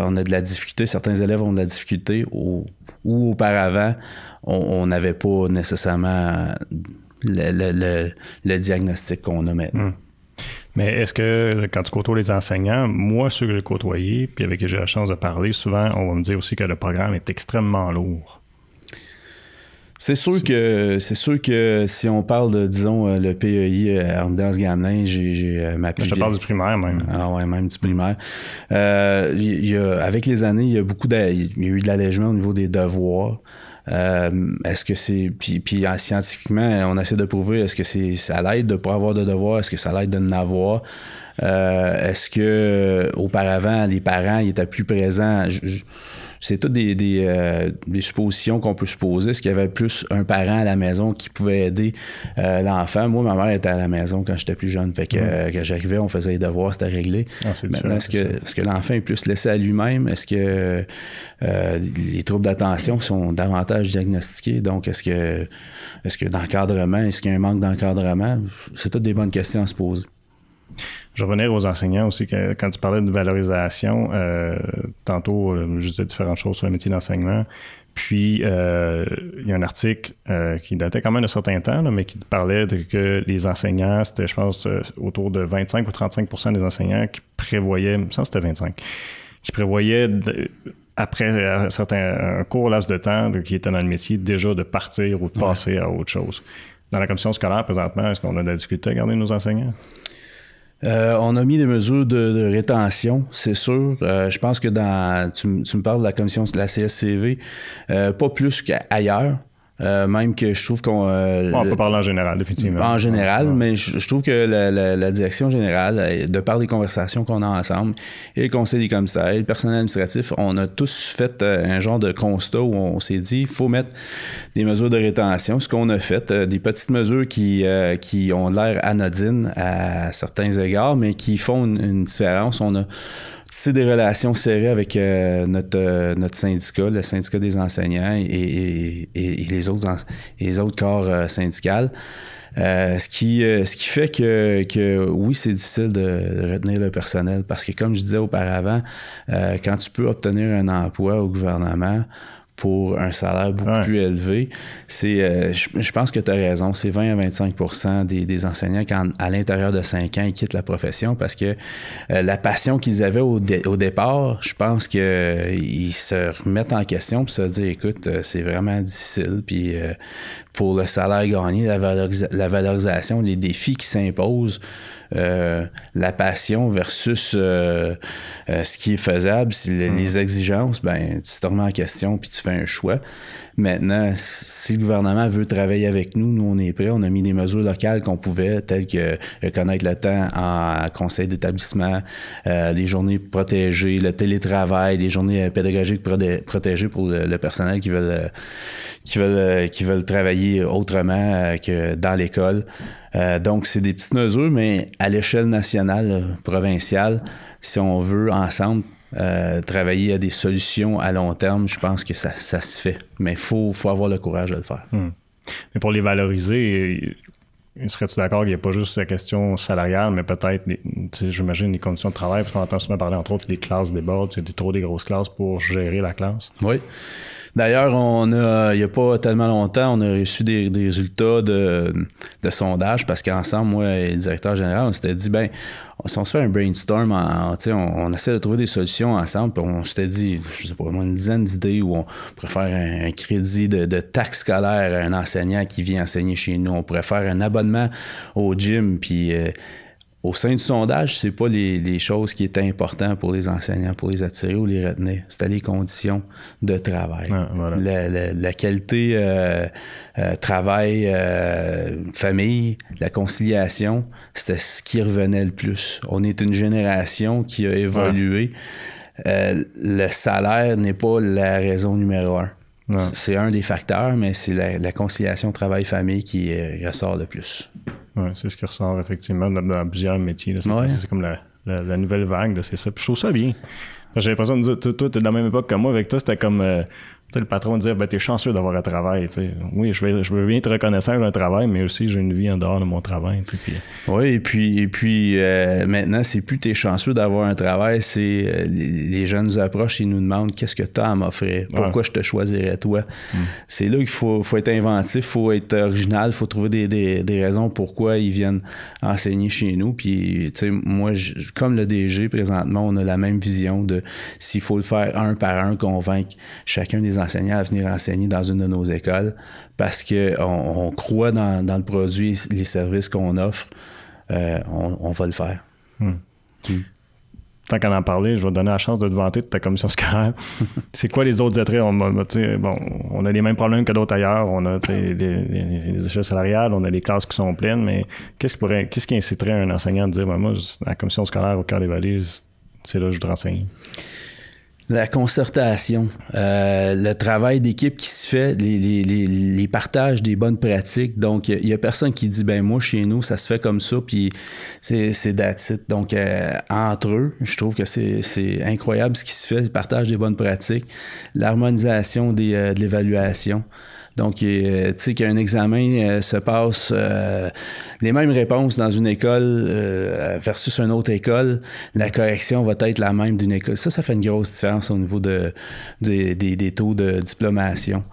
on a de la difficulté, certains élèves ont de la difficulté, ou auparavant, on n'avait pas nécessairement le diagnostic qu'on a maintenant. Mais est-ce que, quand tu côtoies les enseignants, moi, ceux que j'ai côtoyés, puis avec qui j'ai la chance de parler, souvent, on va me dire aussi que le programme est extrêmement lourd. C'est sûr que si on parle de, disons, le PEI à Homme-d'As-Gamelin, j'ai ma Je te parle du primaire, même. Ah ouais, même du primaire. Avec les années, il y a eu de l'allègement au niveau des devoirs. Est-ce que c'est... Puis scientifiquement, on essaie de prouver, est-ce que ça l'aide de ne pas avoir de devoirs? Est-ce que ça l'aide de en avoir? Est-ce que auparavant les parents ils étaient plus présents? c'est toutes des suppositions qu'on peut se poser. Est-ce qu'il y avait plus un parent à la maison qui pouvait aider l'enfant? Moi, ma mère était à la maison quand j'étais plus jeune. Fait que quand j'arrivais, on faisait les devoirs, c'était réglé. Maintenant, est-ce que l'enfant est plus laissé à lui-même? Est-ce que les troubles d'attention sont davantage diagnostiqués? Donc, est-ce que d'encadrement, est-ce qu'il y a un manque d'encadrement? C'est toutes des bonnes questions à se poser. Je vais revenir aux enseignants aussi. Quand tu parlais de valorisation, tantôt, je disais différentes choses sur le métier d'enseignement. Puis, il y a un article qui datait quand même d'un certain temps, là, mais qui parlait que les enseignants, c'était, je pense, autour de 25 ou 35% des enseignants qui prévoyaient, il me semble que c'était 25, qui prévoyaient, après un court laps de temps qui était dans le métier, déjà de partir ou de passer à autre chose. Dans la commission scolaire, présentement, est-ce qu'on a de la difficulté à garder nos enseignants? On a mis des mesures de rétention, c'est sûr. Je pense que tu me parles de la commission de la CSCV, pas plus qu'ailleurs. Même que je trouve qu'on... on peut parler en général, définitivement. En général, mais je trouve que la direction générale, de par les conversations qu'on a ensemble, et le conseil des commissaires, et le personnel administratif, on a tous fait un genre de constat où on s'est dit il faut mettre des mesures de rétention. Ce qu'on a fait, des petites mesures qui ont l'air anodines à certains égards, mais qui font une différence. On a tissé des relations serrées avec notre syndicat, le syndicat des enseignants et les autres corps syndicaux. Ce qui fait que oui, c'est difficile de retenir le personnel parce que, comme je disais auparavant, quand tu peux obtenir un emploi au gouvernement pour un salaire beaucoup plus élevé, je pense que tu as raison, c'est 20 à 25% des enseignants quand à l'intérieur de 5 ans, ils quittent la profession parce que la passion qu'ils avaient au départ, je pense qu'ils se remettent en question puis se disent, écoute, c'est vraiment difficile, puis pour le salaire gagné, la valorisation, les défis qui s'imposent, la passion versus ce qui est faisable, les exigences, ben tu te remets en question puis tu fais un choix. Maintenant, si le gouvernement veut travailler avec nous, nous on est prêts. On a mis des mesures locales qu'on pouvait, telles que reconnaître le temps en conseil d'établissement, les journées protégées, le télétravail, les journées pédagogiques protégées pour le personnel qui veulent travailler autrement que dans l'école. Donc, c'est des petites mesures, mais à l'échelle nationale, provinciale, si on veut ensemble travailler à des solutions à long terme, je pense que ça se fait. Mais il faut avoir le courage de le faire. Mais pour les valoriser, serais-tu d'accord qu'il n'y a pas juste la question salariale, mais peut-être, j'imagine, les conditions de travail, parce qu'on entend souvent parler, entre autres, les classes débordent, c'est trop des grosses classes pour gérer la classe? Oui. D'ailleurs, il n'y a pas tellement longtemps, on a reçu des résultats de sondage parce qu'ensemble, moi et le directeur général, on s'était dit, si on se fait un brainstorm, on essaie de trouver des solutions ensemble, puis on s'était dit, je sais pas, une dizaine d'idées où on pourrait faire un crédit de taxe scolaire à un enseignant qui vient enseigner chez nous. On pourrait faire un abonnement au gym, puis... au sein du sondage, c'est pas les choses qui étaient importantes pour les enseignants, pour les attirer ou les retenir. C'était les conditions de travail. Voilà. La qualité travail, famille, la conciliation, c'était ce qui revenait le plus. On est une génération qui a évolué. Le salaire n'est pas la raison numéro un. C'est un des facteurs, mais c'est la conciliation travail-famille qui ressort le plus. Oui, c'est ce qui ressort effectivement dans plusieurs métiers. Là, c'est comme la nouvelle vague, là, c'est ça. Puis je trouve ça bien. J'ai l'impression de dire, toi, t'es de la même époque que moi. Avec toi, c'était comme le patron dire, t'es chanceux d'avoir un travail. T'sais. Oui, je veux bien être reconnaissant d'un travail, mais aussi j'ai une vie en dehors de mon travail. Puis... Oui, et puis maintenant, c'est plus t'es chanceux d'avoir un travail, c'est les gens nous approchent et nous demandent qu'est-ce que t'as à m'offrir, pourquoi je te choisirais toi. C'est là qu'il faut être inventif, il faut être original, il faut trouver des raisons pourquoi ils viennent enseigner chez nous. Puis, moi, comme le DG, présentement, on a la même vision de s'il faut le faire un par un, convaincre chacun des enseignants à venir enseigner dans une de nos écoles parce qu'on croit dans le produit, les services qu'on offre, on va le faire. Tant qu'à en parler, je vais te donner la chance de te vanter de ta commission scolaire. C'est quoi les autres attraits? On a les mêmes problèmes que d'autres ailleurs. On a les échelles salariales, on a les classes qui sont pleines, mais qu'est-ce qui inciterait un enseignant à dire moi, la commission scolaire au Cœur des Vallées, c'est là que je voudrais enseigner? La concertation, le travail d'équipe qui se fait, les partages des bonnes pratiques. Donc, il n'y a personne qui dit, ben moi, chez nous, ça se fait comme ça, puis c'est that's it. Donc, entre eux, je trouve que c'est incroyable ce qui se fait, le partage des bonnes pratiques, l'harmonisation de l'évaluation. Donc, tu sais qu'un examen se passe les mêmes réponses dans une école versus une autre école, la correction va être la même d'une école. Ça fait une grosse différence au niveau des taux de diplomation.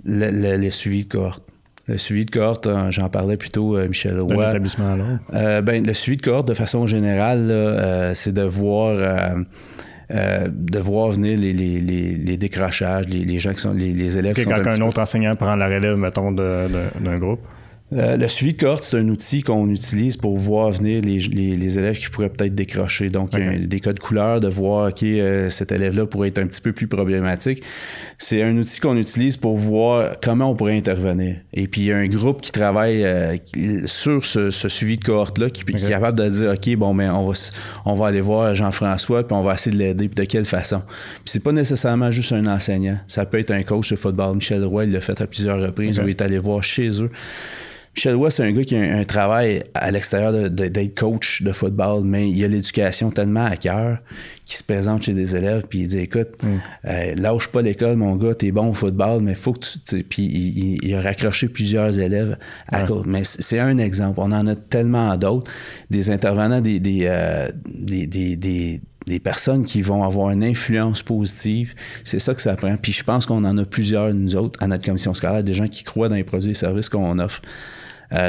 Le suivi de cohorte. Le suivi de cohorte, j'en parlais plutôt, Michel Roy. D'un établissement à l'autre. Le suivi de cohorte, de façon générale, là, c'est de voir venir les décrochages, les gens qui sont les élèves qui sont quand un autre enseignant prend la relève, mettons, d'un groupe. Le suivi de cohorte, c'est un outil qu'on utilise pour voir venir les élèves qui pourraient peut-être décrocher. Donc, des codes couleurs, de voir, OK, cet élève-là pourrait être un petit peu plus problématique. C'est un outil qu'on utilise pour voir comment on pourrait intervenir. Et puis, il y a un groupe qui travaille sur ce suivi de cohorte-là, qui est capable de dire, OK, bon, mais on va aller voir Jean-François, puis on va essayer de l'aider, puis de quelle façon. Puis, c'est pas nécessairement juste un enseignant. Ça peut être un coach de football. Michel Roy, il l'a fait à plusieurs reprises, où il est allé voir chez eux. Michel Roy, c'est un gars qui a un travail à l'extérieur d'être coach de football, mais il a l'éducation tellement à cœur qu'il se présente chez des élèves puis il dit, écoute, lâche pas l'école, mon gars, t'es bon au football, mais faut que tu... Puis il a raccroché plusieurs élèves à cause. Mais c'est un exemple. On en a tellement d'autres. Des intervenants, des personnes qui vont avoir une influence positive, c'est ça que ça prend. Puis je pense qu'on en a plusieurs, nous autres, à notre commission scolaire, des gens qui croient dans les produits et services qu'on offre.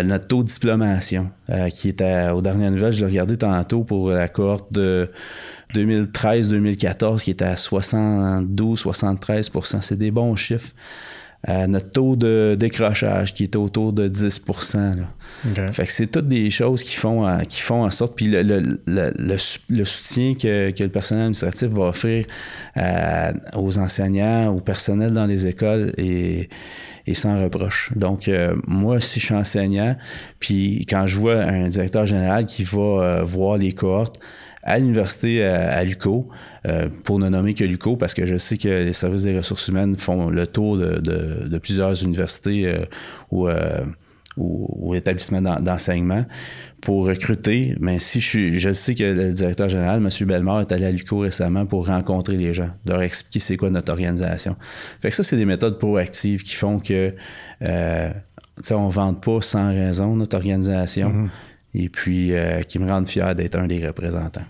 Notre taux de diplomation, qui est aux dernières nouvelles, je l'ai regardé tantôt pour la cohorte de 2013-2014, qui était à 72-73 %. C'est des bons chiffres. Notre taux de décrochage qui est autour de 10 %. Là. Fait que c'est toutes des choses qui font en sorte. Puis le soutien que le personnel administratif va offrir aux enseignants, au personnel dans les écoles est sans reproche. Donc, moi, si je suis enseignant, puis quand je vois un directeur général qui va voir les cohortes à l'université à l'UQO, pour ne nommer que l'UQO, parce que je sais que les services des ressources humaines font le tour de plusieurs universités ou établissements d'enseignement pour recruter. Mais si je sais que le directeur général, M. Bellemare, est allé à l'UQO récemment pour rencontrer les gens, leur expliquer c'est quoi notre organisation. Fait que ça, c'est des méthodes proactives qui font que on ne vende pas sans raison notre organisation et puis qui me rendent fier d'être un des représentants.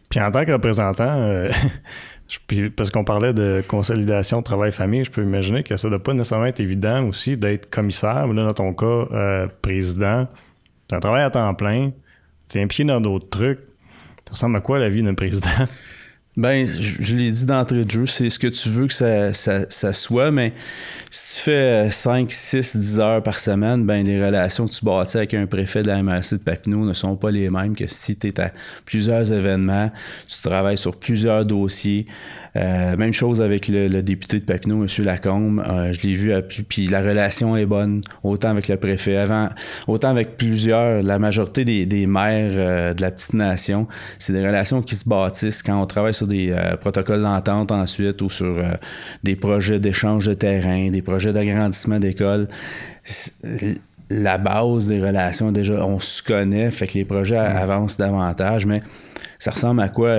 Puis en tant que représentant, parce qu'on parlait de consolidation travail-famille, je peux imaginer que ça ne doit pas nécessairement être évident aussi d'être commissaire, mais là, dans ton cas, président. Tu as un travail à temps plein, tu es impliqué dans d'autres trucs. Ça ressemble à quoi la vie d'un président? Ben, je l'ai dit d'entrée de jeu, c'est ce que tu veux que ça soit, mais si tu fais 5, 6, 10 heures par semaine, ben les relations que tu bâtis avec un préfet de la MRC de Papineau ne sont pas les mêmes que si tu es à plusieurs événements, tu travailles sur plusieurs dossiers. Même chose avec le député de Papineau, M. Lacombe. Je l'ai vu, puis la relation est bonne, autant avec le préfet, autant avec plusieurs, la majorité des maires de la petite nation. C'est des relations qui se bâtissent quand on travaille sur des protocoles d'entente ensuite ou sur des projets d'échange de terrain, des projets d'agrandissement d'écoles. La base des relations, déjà, on se connaît, fait que les projets avancent davantage, mais ça ressemble à quoi?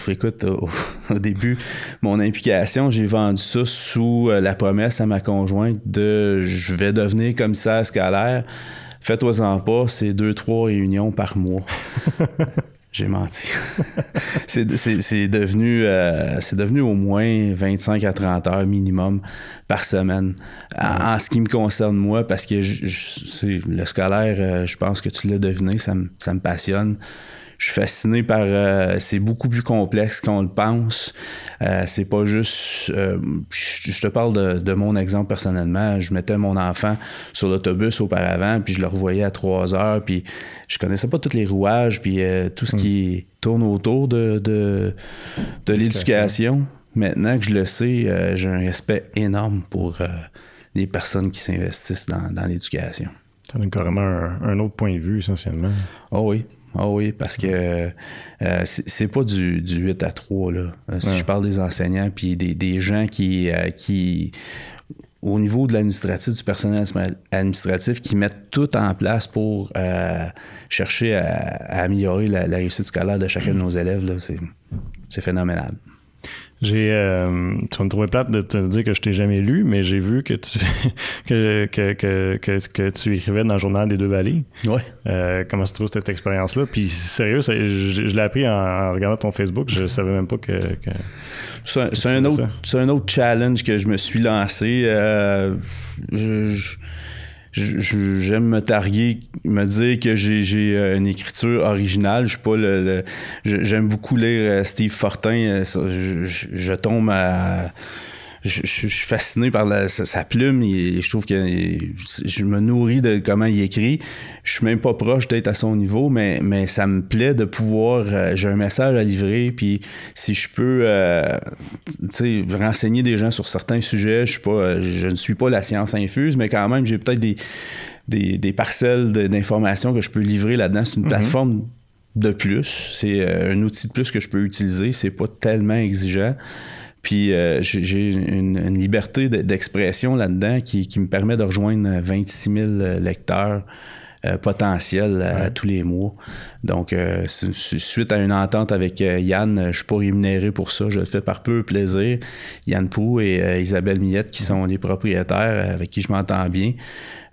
Écoute, au début, mon implication, j'ai vendu ça sous la promesse à ma conjointe de « je vais devenir commissaire scolaire, fais-toi-en pas, c'est 2-3 réunions par mois ». J'ai menti. C'est devenu au moins 25 à 30 heures minimum par semaine. En ce qui me concerne moi, parce que le scolaire, je pense que tu l'as deviné, ça me passionne. Je suis fasciné par... c'est beaucoup plus complexe qu'on le pense. C'est pas juste... je te parle de mon exemple personnellement. Je mettais mon enfant sur l'autobus auparavant, puis je le revoyais à 3 heures, puis je connaissais pas tous les rouages, puis tout ce qui tourne autour de l'éducation. Maintenant que je le sais, j'ai un respect énorme pour les personnes qui s'investissent dans l'éducation. Ça donne carrément un autre point de vue, essentiellement. Oh oui. Ah oui, parce que c'est pas du 8 à 3, là. Si je parle des enseignants, puis des gens qui au niveau de l'administratif, du personnel administratif, qui mettent tout en place pour chercher à améliorer la réussite scolaire de chacun de nos élèves, là, c'est phénoménal. Tu vas me trouver plate de te dire que je t'ai jamais lu, mais j'ai vu que tu que tu écrivais dans le journal des Deux-Vallées. Ouais. Comment tu trouves cette expérience-là? Puis sérieux, je l'ai appris en regardant ton Facebook. Je savais même pas que c'est un autre challenge que je me suis lancé. J'aime me targuer, me dire que j'ai une écriture originale. Je suis pas j'aime beaucoup lire Steve Fortin. Je tombe à... Je suis fasciné par sa plume et je trouve que je me nourris de comment il écrit. Je suis même pas proche d'être à son niveau, mais ça me plaît de pouvoir... j'ai un message à livrer, puis si je peux renseigner des gens sur certains sujets, je ne suis pas la science infuse, mais quand même, j'ai peut-être des parcelles d'informations que je peux livrer là-dedans. C'est une plateforme de plus. C'est un outil de plus que je peux utiliser. C'est pas tellement exigeant. Puis j'ai une liberté d'expression là-dedans qui me permet de rejoindre 26 000 lecteurs potentiels à tous les mois. Donc, suite à une entente avec Yann, je ne suis pas rémunéré pour ça. Je le fais par peu plaisir. Yann Proulx et Isabelle Millette, qui sont les propriétaires avec qui je m'entends bien,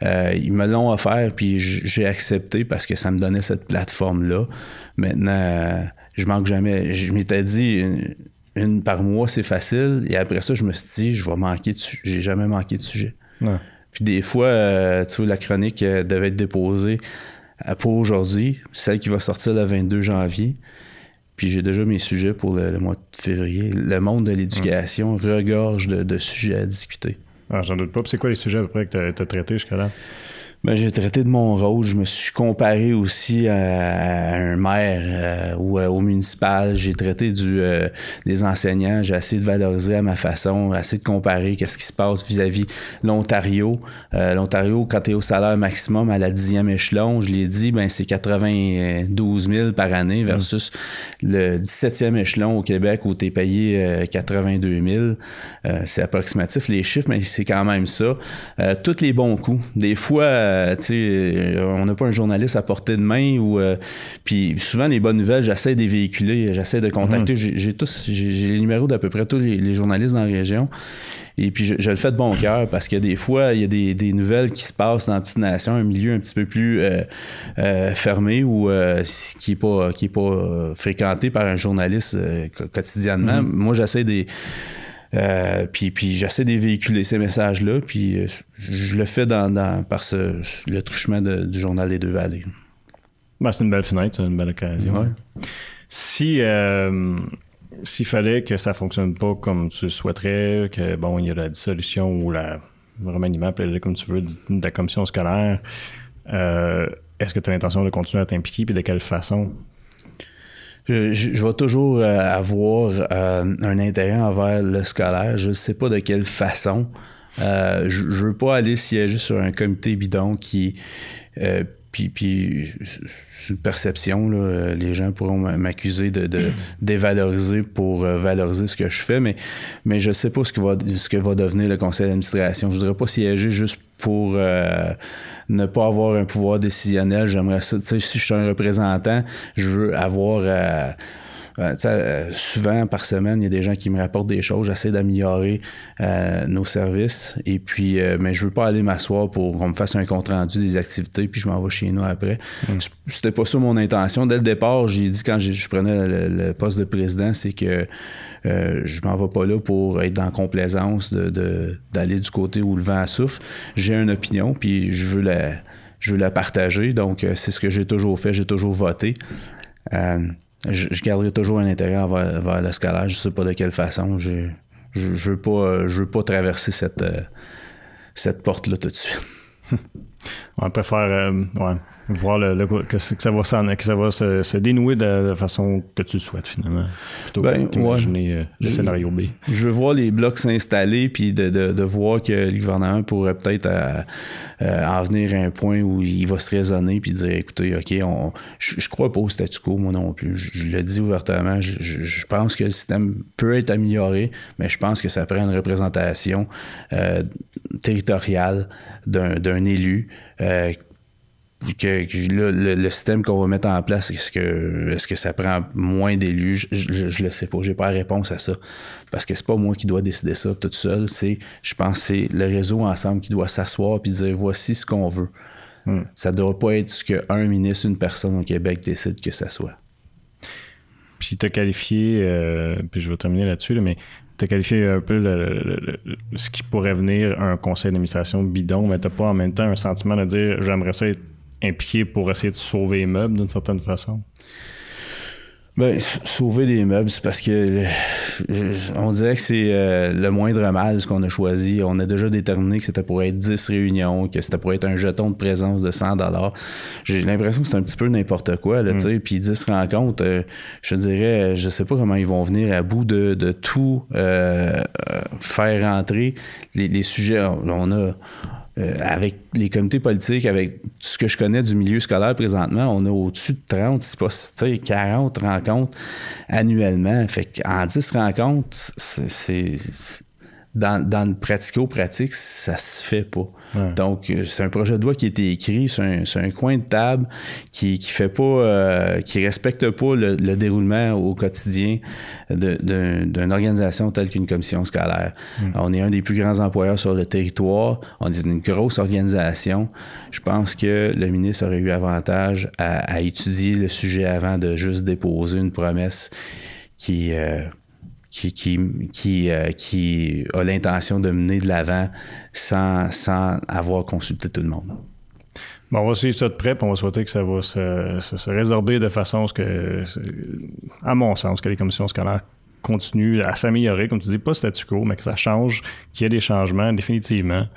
ils me l'ont offert, puis j'ai accepté parce que ça me donnait cette plateforme-là. Maintenant, je manque jamais. Je m'étais dit... Une par mois, c'est facile. Et après ça, je me suis dit, j'ai jamais manqué de sujet. Ouais. Puis des fois, tu vois, la chronique devait être déposée pour aujourd'hui, celle qui va sortir le 22 janvier. Puis j'ai déjà mes sujets pour le mois de février. Le monde de l'éducation regorge de sujets à discuter. Ah, j'en doute pas. Puis c'est quoi les sujets à peu près que tu as traités jusqu'à là? Ben, j'ai traité de mon rôle. Je me suis comparé aussi à un maire ou au municipal. J'ai traité des enseignants. J'ai essayé de valoriser à ma façon, essayé de comparer qu'est-ce qui se passe vis-à-vis l'Ontario. L'Ontario, quand tu es au salaire maximum à la 10e échelon, je l'ai dit, ben c'est 92 000 par année versus le 17e échelon au Québec où tu es payé 82 000. C'est approximatif les chiffres, mais c'est quand même ça. Tous les bons coups. Des fois, on n'a pas un journaliste à portée de main puis souvent les bonnes nouvelles, j'essaie de les véhiculer, j'essaie de contacter. J'ai les numéros d'à peu près tous les journalistes dans la région. Et puis je le fais de bon cœur parce que des fois, il y a des nouvelles qui se passent dans la petite nation, un milieu un petit peu plus fermé ou qui est pas fréquenté par un journaliste quotidiennement. Moi, j'essaie puis j'essaie de véhiculer ces messages-là, puis je le fais par le truchement du Journal des Deux-Vallées. Ben, c'est une belle fenêtre, c'est une belle occasion. Ouais. S'il fallait que ça fonctionne pas comme tu le souhaiterais, que bon, il y a la dissolution ou le remaniement, appelle-le comme tu veux, de la commission scolaire, est-ce que tu as l'intention de continuer à t'impliquer, puis de quelle façon? Je vais toujours avoir un intérêt envers le scolaire. Je ne sais pas de quelle façon. Je ne veux pas aller siéger sur un comité bidon qui... Puis c'est une perception, là, les gens pourront m'accuser de dévaloriser pour valoriser ce que je fais, mais je ne sais pas ce que va devenir le conseil d'administration. Je ne voudrais pas siéger juste pour ne pas avoir un pouvoir décisionnel. J'aimerais ça, tu sais, si je suis un représentant, je veux avoir... souvent par semaine, il y a des gens qui me rapportent des choses. J'essaie d'améliorer nos services. Et puis, mais je veux pas aller m'asseoir pour qu'on me fasse un compte rendu des activités, puis je m'en vais chez nous après. C'était pas ça mon intention. Dès le départ, j'ai dit quand je prenais le poste de président, c'est que je m'en vais pas là pour être dans complaisance d'aller du côté où le vent souffle. J'ai une opinion, puis je veux la partager. Donc, c'est ce que j'ai toujours fait. J'ai toujours voté. Je garderai toujours un intérêt vers le scolaire. Je ne sais pas de quelle façon. Je veux pas traverser cette porte-là tout de suite. On préfère voir que ça va se dénouer de façon que tu le souhaites, finalement. Plutôt que d'imaginer le scénario B. Je veux voir les blocs s'installer, puis de voir que le gouvernement pourrait peut-être en venir à un point où il va se raisonner, puis dire, écoutez, OK, je crois pas au statu quo, moi non plus. Je le dis ouvertement, je pense que le système peut être amélioré, mais je pense que ça prend une représentation territoriale d'un élu, le système qu'on va mettre en place, est-ce que ça prend moins d'élus? Je le sais pas. J'ai pas la réponse à ça. Parce que c'est pas moi qui dois décider ça toute seule. Je pense que c'est le réseau ensemble qui doit s'asseoir et dire voici ce qu'on veut. Ça ne doit pas être ce qu'un ministre, une personne au Québec décide que ça soit. Puis tu as qualifié, puis je vais terminer là-dessus, là, mais tu as qualifié un peu ce qui pourrait venir un conseil d'administration bidon, mais tu n'as pas en même temps un sentiment de dire j'aimerais ça être impliqué pour essayer de sauver les meubles d'une certaine façon? Ben, sauver les meubles, c'est parce que on dirait que c'est le moindre mal ce qu'on a choisi. On a déjà déterminé que c'était pour être 10 réunions, que c'était pour être un jeton de présence de 100$. J'ai l'impression que c'est un petit peu n'importe quoi, là, tu sais. Puis 10 rencontres, je dirais, je sais pas comment ils vont venir à bout de tout faire rentrer. Les sujets, on a... avec les comités politiques, avec tout ce que je connais du milieu scolaire présentement, on a au-dessus de 30, c'est pas 40 rencontres annuellement. Fait qu'en 10 rencontres, dans le pratico-pratique, ça se fait pas. Ouais. Donc, c'est un projet de loi qui a été écrit sur un coin de table qui fait pas, qui respecte pas le déroulement au quotidien d'une organisation telle qu'une commission scolaire. On est un des plus grands employeurs sur le territoire. On est une grosse organisation. Je pense que le ministre aurait eu avantage à étudier le sujet avant de juste déposer une promesse qui a l'intention de mener de l'avant sans avoir consulté tout le monde. Bon, on va suivre ça de près, puis on va souhaiter que ça va se résorber de façon à mon sens, que les commissions scolaires continuent à s'améliorer, comme tu dis, pas statu quo, mais que ça change, qu'il y ait des changements définitivement,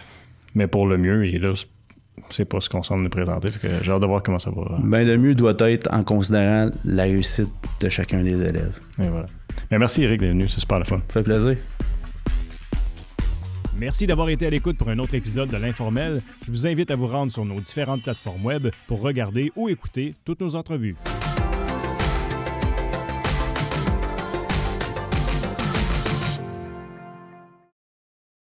mais pour le mieux, et là, c'est pas ce qu'on semble nous présenter. J'ai hâte de voir comment ça va. Ben, le mieux doit être en considérant la réussite de chacun des élèves. Et voilà. Mais merci Éric d'être venu, c'est super le fun. Ça fait plaisir. Merci d'avoir été à l'écoute pour un autre épisode de l'Informel. Je vous invite à vous rendre sur nos différentes plateformes web pour regarder ou écouter toutes nos entrevues.